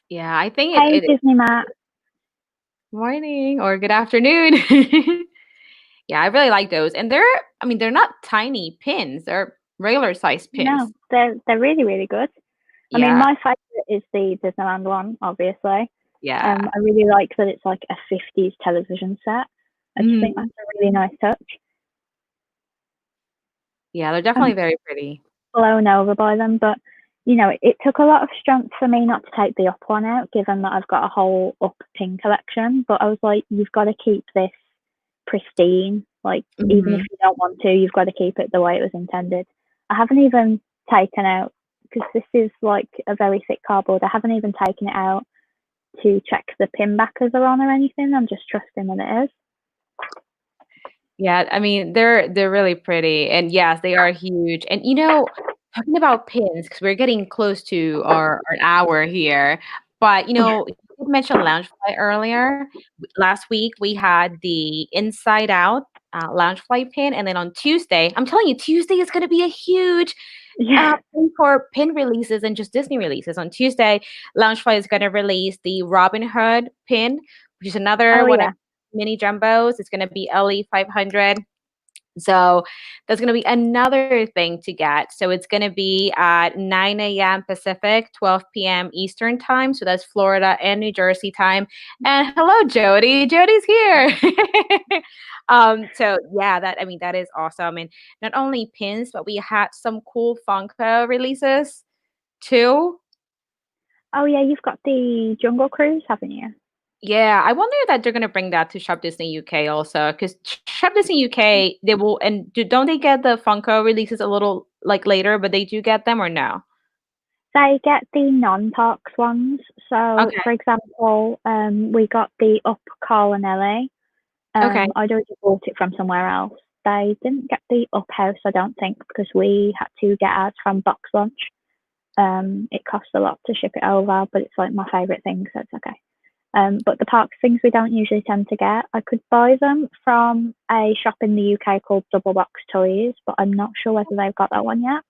Yeah, I think Hey, Disney Matt. Morning or good afternoon. Yeah, I really like those. And they're not tiny pins. They're regular size pins. No, they're really, really good. Yeah. I mean, my favorite is the Disneyland one, obviously. Yeah. I really like that it's like a 50s television set. I just think that's a really nice touch. Yeah, they're definitely very pretty. Blown over by them, but you know, it took a lot of strength for me not to take the Up one out, given that I've got a whole Up pin collection. But I was like, you've got to keep this pristine. Like, even if you don't want to, you've got to keep it the way it was intended. I haven't even taken out, because this is like a very thick cardboard, I haven't even taken it out to check the pin backers are on or anything. I'm just trusting that it is. Yeah, I mean, they're really pretty. And yes, they are huge. And talking about pins, because we're getting close to our hour here. But you mentioned Loungefly earlier. Last week we had the Inside Out Loungefly pin, and then on Tuesday, I'm telling you, Tuesday is going to be a huge thing for pin releases and just Disney releases. On Tuesday, Loungefly is going to release the Robin Hood pin, which is another one of mini jumbos. It's going to be LE 500. So that's going to be another thing to get. So it's going to be at 9 a.m. Pacific, 12 p.m. Eastern time. So that's Florida and New Jersey time. And hello, Jody. Jody's here. So yeah, that is awesome. And not only pins, but we had some cool Funko releases too. Oh yeah, you've got the Jungle Cruise, haven't you? Yeah, I wonder that they're gonna bring that to Shop Disney UK also, because Shop Disney UK they will, and don't they get the Funko releases a little like later, but they do get them or no? They get the non-parks ones. So, for example, we got the Up Carl and Ellie. I'd already bought it from somewhere else. They didn't get the Up House, I don't think, because we had to get ours from Box Lunch. It costs a lot to ship it over, but it's like my favourite thing, so it's okay. But the parks things we don't usually tend to get. I could buy them from a shop in the UK called Double Box Toys, but I'm not sure whether they've got that one yet.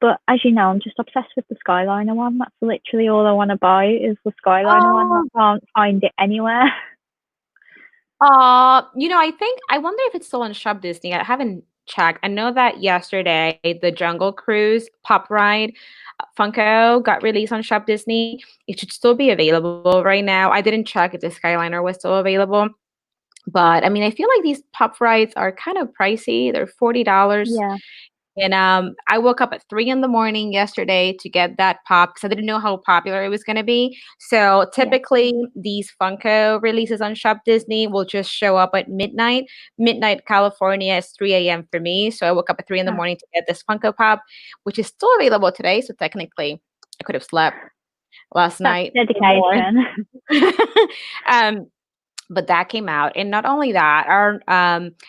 But as you know, I'm just obsessed with the Skyliner one. That's literally all I want to buy is the Skyliner one. I can't find it anywhere. I wonder if it's still on Shop Disney. I haven't checked. I know that yesterday the Jungle Cruise Pop Ride Funko got released on Shop Disney. It should still be available right now. I didn't check if the Skyliner was still available. But I mean, I feel like these pop rides are kind of pricey. They're $40. Yeah, And I woke up at 3 in the morning yesterday to get that pop because I didn't know how popular it was going to be. So yeah, typically, these Funko releases on Shop Disney will just show up at midnight. Midnight California is 3 a.m. for me. So I woke up at 3 in the oh, morning to get this Funko Pop, which is still available today. So technically, I could have slept last that's night or more. dedication. um, but that came out, and not only that, our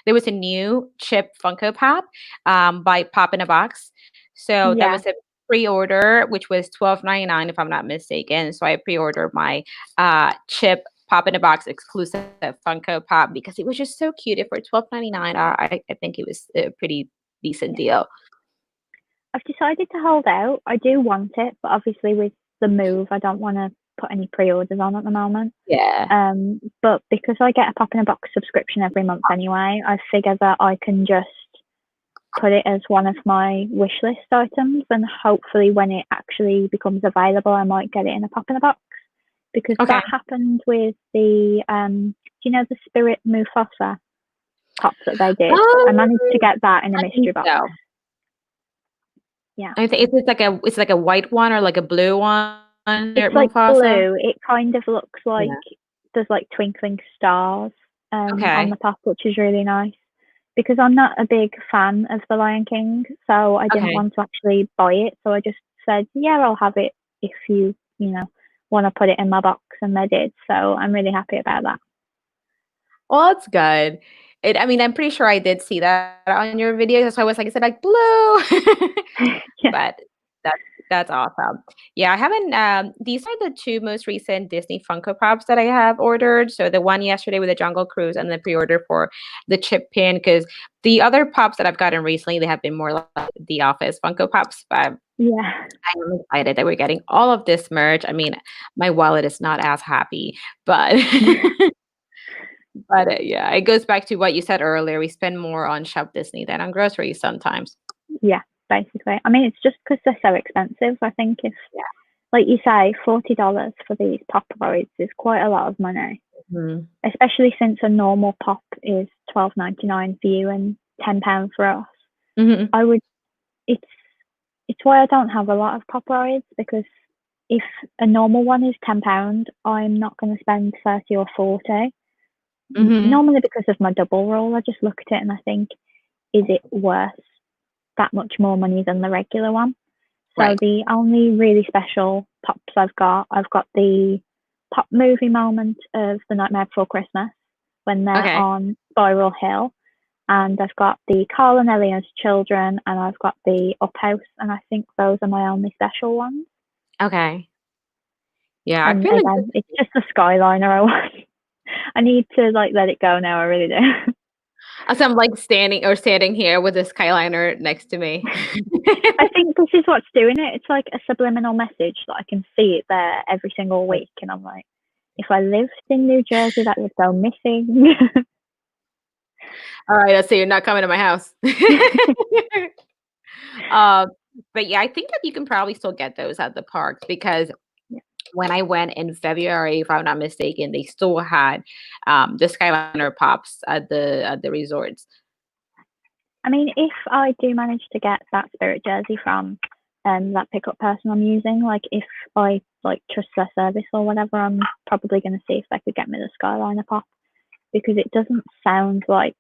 there was a new chip Funko Pop by Pop in a Box. So that Yeah, was a pre-order, which was $12.99 if I'm not mistaken. So I pre-ordered my chip Pop in a Box exclusive Funko Pop because it was just so cute. If for $12.99, I think it was a pretty decent yeah. deal. I've decided to hold out. I do want it, but obviously with the move, I don't want to put any pre-orders on at the moment. Yeah. But because I get a Pop in a Box subscription every month anyway, I figure that I can just put it as one of my wish list items, and hopefully when it actually becomes available, I might get it in a Pop in a Box, because Okay. that happened with the do you know the Spirit Mufasa pop that they did? I managed to get that in a I think mystery box. so. Yeah. I think it's like a white one or like a blue one near It's like Mufasa. blue. It kind of looks like Yeah. there's like twinkling stars on Okay. the pop, which is really nice. Because I'm not a big fan of The Lion King, so I didn't Okay. want to actually buy it. So I just said, yeah, I'll have it if you know, want to put it in my box, and they did. So I'm really happy about that. Well, that's good. I mean, I'm pretty sure I did see that on your video. That's why I was like, I said like blue, Yeah, but that's that's awesome. Yeah, I haven't. These are the two most recent Disney Funko Pops that I have ordered. So the one yesterday with the Jungle Cruise, and the pre-order for the Chip Pin. Because the other pops that I've gotten recently, they have been more like the Office Funko Pops. But yeah, I'm excited that we're getting all of this merch. I mean, my wallet is not as happy, but but yeah, it goes back to what you said earlier. We spend more on Shop Disney than on groceries sometimes. yeah. Basically, I mean, it's just because they're so expensive. I think if, Yeah. like you say, $40 for these pop roids is quite a lot of money, Mhm. especially since a normal pop is $12.99 for you and £10 for us. Mhm. I would. It's it's why I don't have a lot of pop rides, because if a normal one is £10, I'm not going to spend 30 or 40. Mhm. Normally, because of my double roll, I just look at it and I think, is it worth that much more money than the regular one? So Right. the only really special pops I've got the pop movie moment of The Nightmare Before Christmas when they're Okay. on Spiral Hill, and I've got the Carl and Elia's Children, and I've got the Up House, and I think those are my only special ones. Okay. Yeah, I And feel like again, it's just the Skyliner I want. I need to like let it go now. I really do. as I'm like standing here with the Skyliner next to me. I think this is what's doing it. It's like a subliminal message that I can see it there every single week, and I'm like, if I lived in New Jersey, that would go missing. All right, so you're not coming to my house. Um, but yeah, I think that you can probably still get those at the parks because when I went in February, if I'm not mistaken, they still had the Skyliner pops at the resorts. I mean, if I do manage to get that Spirit jersey from that pickup person I'm using, like if I like trust their service or whatever, I'm probably going to see if they could get me the Skyliner pop, because it doesn't sound like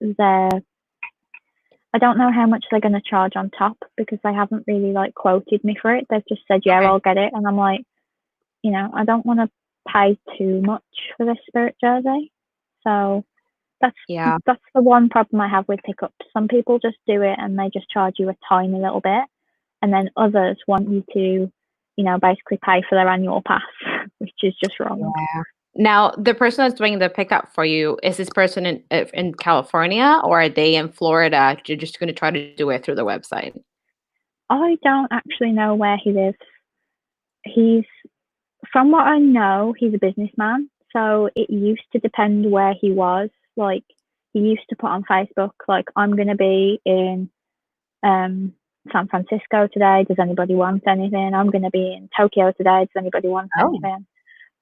they're. I don't know how much they're going to charge on top, because they haven't really like quoted me for it. They've just said, yeah, Okay. I'll get it, and I'm like, I don't want to pay too much for this Spirit jersey. So that's Yeah. that's the one problem I have with pickups. Some people just do it and they just charge you a tiny little bit, and then others want you to, basically pay for their annual pass, which is just wrong. Yeah. Now, the person that's doing the pickup for you, is this person in California or are they in Florida? You're just going to try to do it through the website. I don't actually know where he lives. He's, from what I know, he's a businessman. So it used to depend where he was. Like, he used to put on Facebook, like, I'm going to be in um, San Francisco today. Does anybody want anything? I'm going to be in Tokyo today. Does anybody want Oh. anything?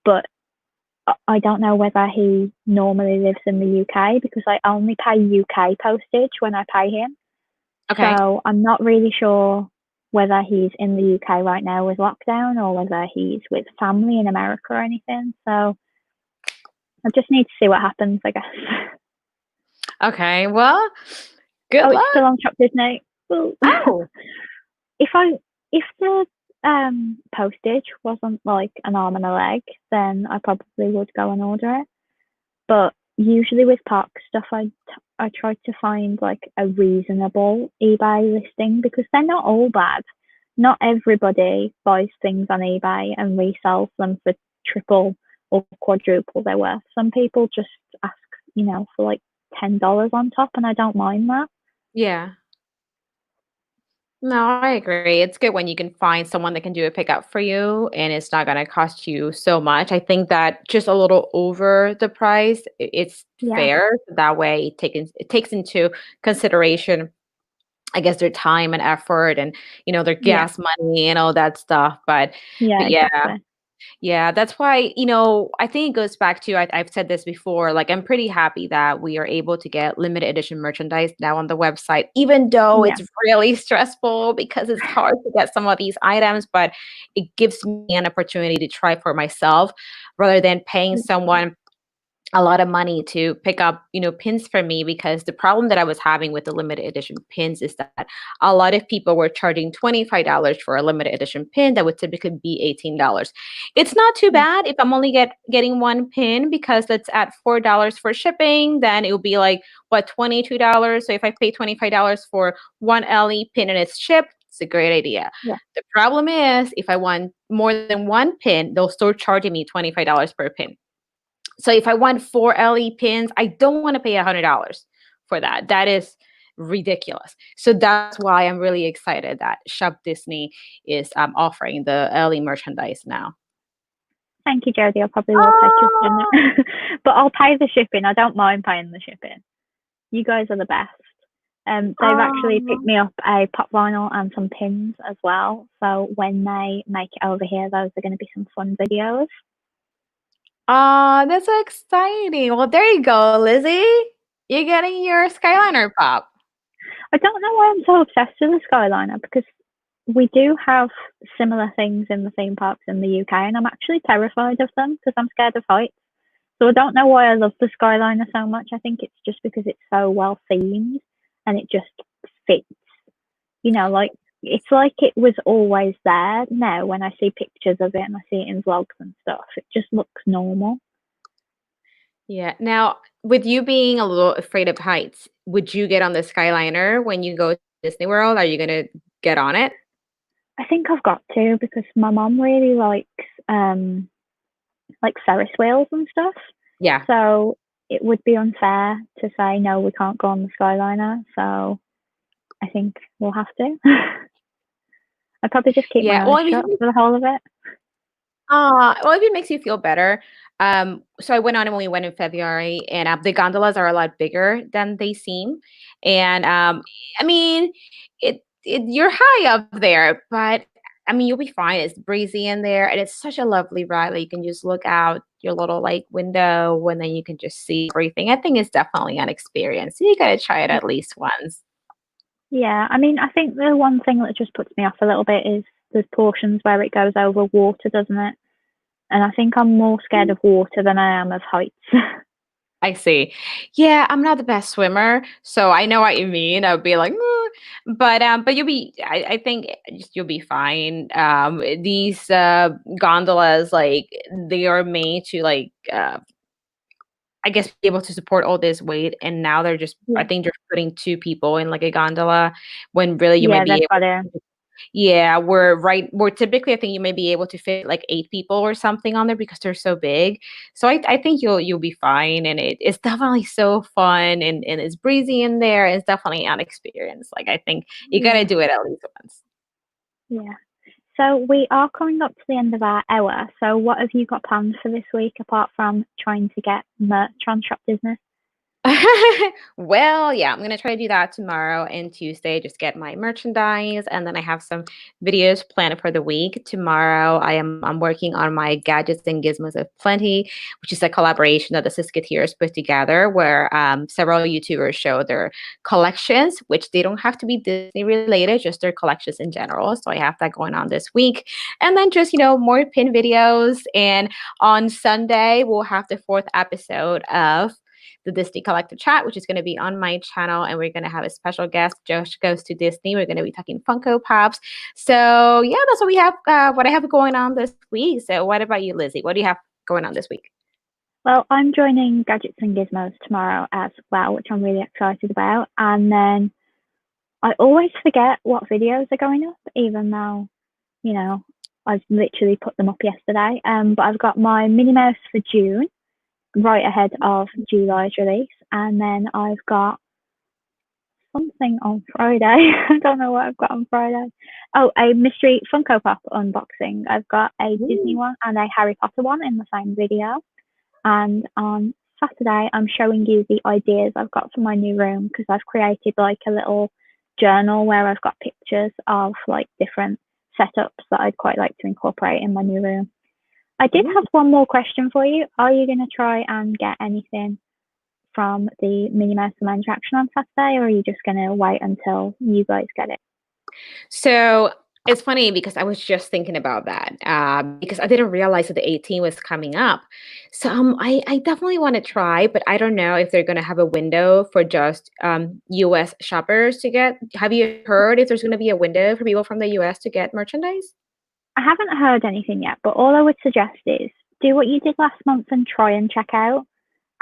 But I don't know whether he normally lives in the UK because I only pay UK postage when I pay him. Okay. So I'm not really sure whether he's in the UK right now with lockdown or whether he's with family in America or anything. So I just need to see what happens, I guess. Okay. Well, good Oh, it's luck. still on Shop Disney. Well, Oh. if the postage wasn't like an arm and a leg, then I probably would go and order it. But usually with park stuff, I try to find like a reasonable eBay listing because they're not all bad. Not everybody buys things on eBay and resells them for triple or quadruple their worth. Some people just ask, for like $10 on top, and I don't mind that. Yeah. No, I agree. It's good when you can find someone that can do a pickup for you and it's not going to cost you so much. I think that just a little over the price, it's Yeah, fair. That way it takes into consideration, I guess, their time and effort and, their yeah, gas money and all that stuff. yeah, But yeah, exactly. yeah, that's why, I think it goes back to, I've said this before, like, I'm pretty happy that we are able to get limited edition merchandise now on the website, even though Yeah, it's really stressful because it's hard to get some of these items, but it gives me an opportunity to try for myself rather than paying someone a lot of money to pick up, pins for me because the problem that I was having with the limited edition pins is that a lot of people were charging $25 for a limited edition pin that would typically be $18. It's not too yeah, bad if I'm only getting one pin because that's at $4 for shipping, then it would be like what, $22. So if I pay $25 for one LE pin and it's shipped, it's a great idea. yeah. The problem is if I want more than one pin, they'll start charging me $25 per pin. So if I want 4 LE pins, I don't want to pay $100 for that. That is ridiculous. So that's why I'm really excited that Shop Disney is offering the LE merchandise now. Thank you, Jodie. I probably will take you up on Oh, it, but I'll pay the shipping. I don't mind paying the shipping. You guys are the best. They've actually picked oh, me up a pop vinyl and some pins as well. So when they make it over here, those are going to be some fun videos. oh, that's so exciting. Well, there you go, Lizzie. You're getting your Skyliner pop. I don't know why I'm so obsessed with the Skyliner because we do have similar things in the theme parks in the UK, and I'm actually terrified of them because I'm scared of heights. So I don't know why I love the Skyliner so much. I think it's just because it's so well themed and it just fits. Like it's like it was always there. Now when I see pictures of it and I see it in vlogs and stuff, it just looks normal. Yeah. Now, with you being a little afraid of heights, would you get on the Skyliner when you go to Disney World? Are you gonna get on it? I think I've got to because my mom really likes like Ferris wheels and stuff. Yeah. So it would be unfair to say no, we can't go on the Skyliner. So I think we'll have to. I'd probably just keep Yeah. my Well, eyes I mean, shut for the whole of it. well, if it makes you feel better. So I went on it when we went in February, and the gondolas are a lot bigger than they seem. And I mean, you're high up there, but I mean, you'll be fine. It's breezy in there, and it's such a lovely ride. Like you can just look out your little like window, and then you can just see everything. I think it's definitely an experience. You gotta try it at least once. Yeah, I mean, I think the one thing that just puts me off a little bit is the portions where it goes over water, doesn't it? And I think I'm more scared of water than I am of heights. I see. Yeah, I'm not the best swimmer, so I know what you mean. I'll be like, but you'll be. I think you'll be fine. These gondolas, like they are made to like, I guess, be able to support all this weight, and now they're just. I Yeah, think they're putting two people in like a gondola when really you may yeah, be they've able. got to. Yeah, we're typically I think you may be able to fit like 8 people or something on there because they're so big. So I think you'll be fine and it's definitely so fun and it's breezy in there. It's definitely an experience. Like I think you gotta Yeah, do it at least once. yeah. So we are coming up to the end of our hour. So what have you got planned for this week apart from trying to get merch on Shop Disney? Well, yeah, I'm gonna try to do that tomorrow and Tuesday, just get my merchandise, and then I have some videos planned for the week. Tomorrow, I'm working on my gadgets and gizmos of plenty, which is a collaboration that the Siskiteers put together, where several YouTubers show their collections, which they don't have to be Disney related, just their collections in general. So I have that going on this week, and then just more pin videos. And on Sunday, we'll have the fourth episode of the Disney Collector Chat, which is going to be on my channel, and we're going to have a special guest. Josh goes to Disney. We're going to be talking Funko Pops. So yeah, that's what we have. What I have going on this week. So what about you, Lizzie? What do you have going on this week? Well, I'm joining Gadgets and Gizmos tomorrow as well, which I'm really excited about. And then I always forget what videos are going up, even though, I've literally put them up yesterday. But I've got my Minnie Mouse for June, right ahead of July's release. And then I've got something on Friday. I don't know what I've got on Friday. Oh, a mystery Funko Pop unboxing. I've got a Disney one and a Harry Potter one in the same video. And on Saturday, I'm showing you the ideas I've got for my new room, because I've created like a little journal where I've got pictures of like different setups that I'd quite like to incorporate in my new room. I did have one more question for you. Are you going to try and get anything from the Minnie Mouse Land Attraction on Saturday, or are you just going to wait until you guys get it? So it's funny because I was just thinking about that because I didn't realize that the 18 was coming up. So I definitely want to try, but I don't know if they're going to have a window for just US shoppers to get. Have you heard if there's going to be a window for people from the US to get merchandise? I haven't heard anything yet, but all I would suggest is do what you did last month and try and check out.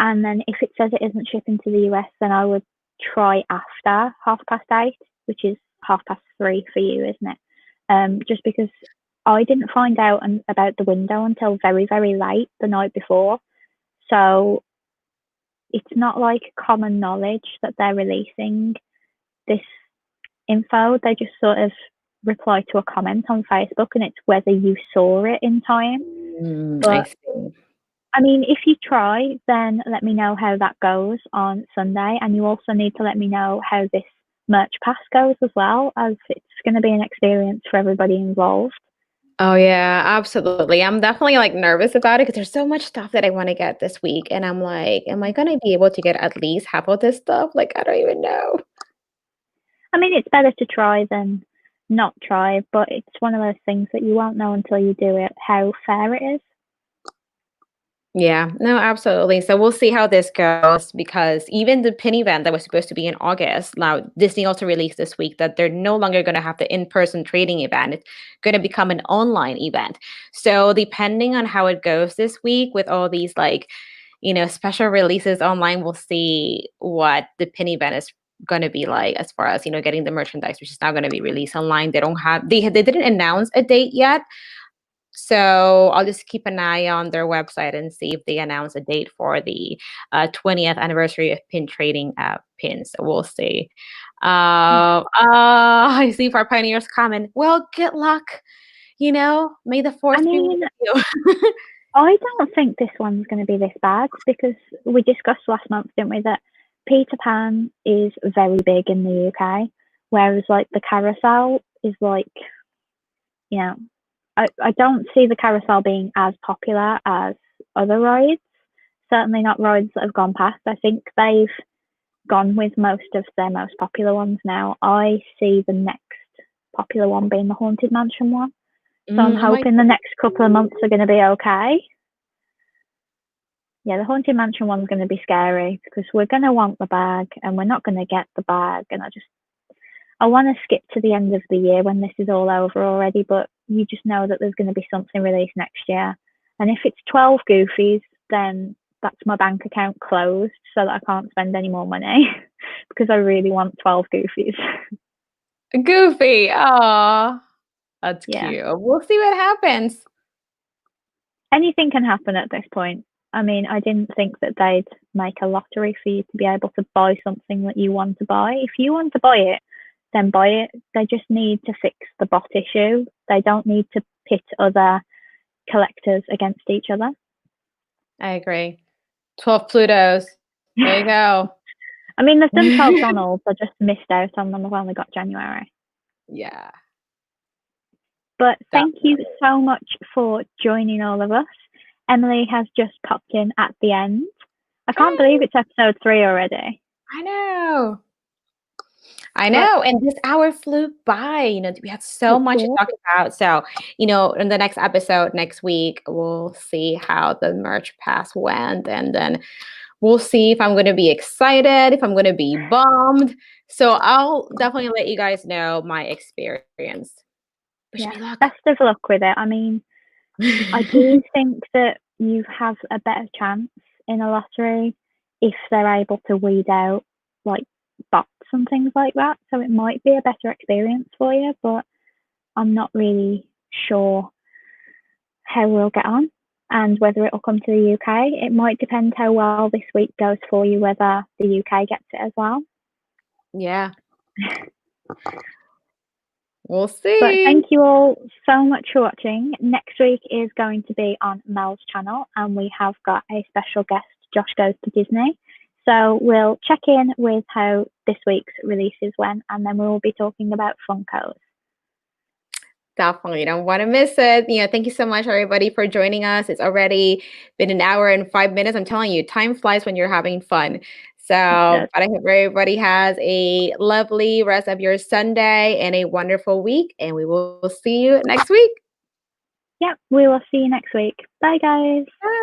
And then if it says it isn't shipping to the US, then I would try after 8:30, which is 3:30 for you, isn't it? Just because I didn't find out about the window until very, very late the night before. So it's not like common knowledge that they're releasing this info. They just sort of reply to a comment on Facebook, and it's whether you saw it in time. I But see. I mean, if you try, then let me know how that goes on Sunday. And you also need to let me know how this merch pass goes as well, as it's going to be an experience for everybody involved. Oh yeah, absolutely. I'm definitely like nervous about it because there's so much stuff that I want to get this week, and I'm like, am I gonna be able to get at least half of this stuff? Like, I don't even know. I mean, it's better to try than not try, but it's one of those things that you won't know until you do it how fair it is. Yeah, no, absolutely. So we'll see how this goes because even the pin event that was supposed to be in August, now Disney also released this week that they're no longer going to have the in-person trading event. It's going to become an online event. So depending on how it goes this week with all these special releases online, we'll see what the pin event is going to be like as far as, getting the merchandise, which is now going to be released online. They didn't announce a date yet. So I'll just keep an eye on their website and see if they announce a date for the 20th anniversary of pin trading pins. So we'll see. I see for our pioneers comment. Well, good luck. May the force be with you. I don't think this one's going to be this bad, because we discussed last month, didn't we, that Peter Pan is very big in the UK, whereas like the carousel is like, I don't see the carousel being as popular as other rides. Certainly not rides that have gone past. I think they've gone with most of their most popular ones now. I see the next popular one being the Haunted Mansion one. So I'm hoping the next couple of months are going to be okay. Yeah, the Haunted Mansion one's going to be scary because we're going to want the bag and we're not going to get the bag. And I want to skip to the end of the year when this is all over already, but you just know that there's going to be something released next year. And if it's 12 Goofies, then that's my bank account closed so that I can't spend any more money because I really want 12 Goofies. Goofy. Aw. That's Yeah. cute. We'll see what happens. Anything can happen at this point. I mean, I didn't think that they'd make a lottery for you to be able to buy something that you want to buy. If you want to buy it, then buy it. They just need to fix the bot issue. They don't need to pit other collectors against each other. I agree. 12 Plutos. There you go. I mean, they've done 12 Donalds. I just missed out on them. I've only got January. Yeah. But thank you so much for joining all of us. Emily has just popped in at the end. I can't believe it's episode 3 already. I know. And this hour flew by. We had so much to talk about. So, in the next episode next week, we'll see how the merch pass went. And then we'll see if I'm going to be excited, if I'm going to be bummed. So I'll definitely let you guys know my experience. Wish me luck. Best of luck with it. I mean, I do think that you have a better chance in a lottery if they're able to weed out like bots and things like that. So it might be a better experience for you, but I'm not really sure how we'll get on and whether it'll come to the UK. It might depend how well this week goes for you, whether the UK gets it as well. Yeah. We'll see. But thank you all so much for watching. Next week is going to be on Mel's channel, and we have got a special guest, Josh Goes to Disney. So we'll check in with how this week's releases went, and then we will be talking about Funkos. Definitely, you don't want to miss it. Thank you so much, everybody, for joining us. It's already been an hour and 5 minutes. I'm telling you, time flies when you're having fun. So, but I hope everybody has a lovely rest of your Sunday and a wonderful week. And we will see you next week. Yep, we will see you next week. Bye, guys. Bye.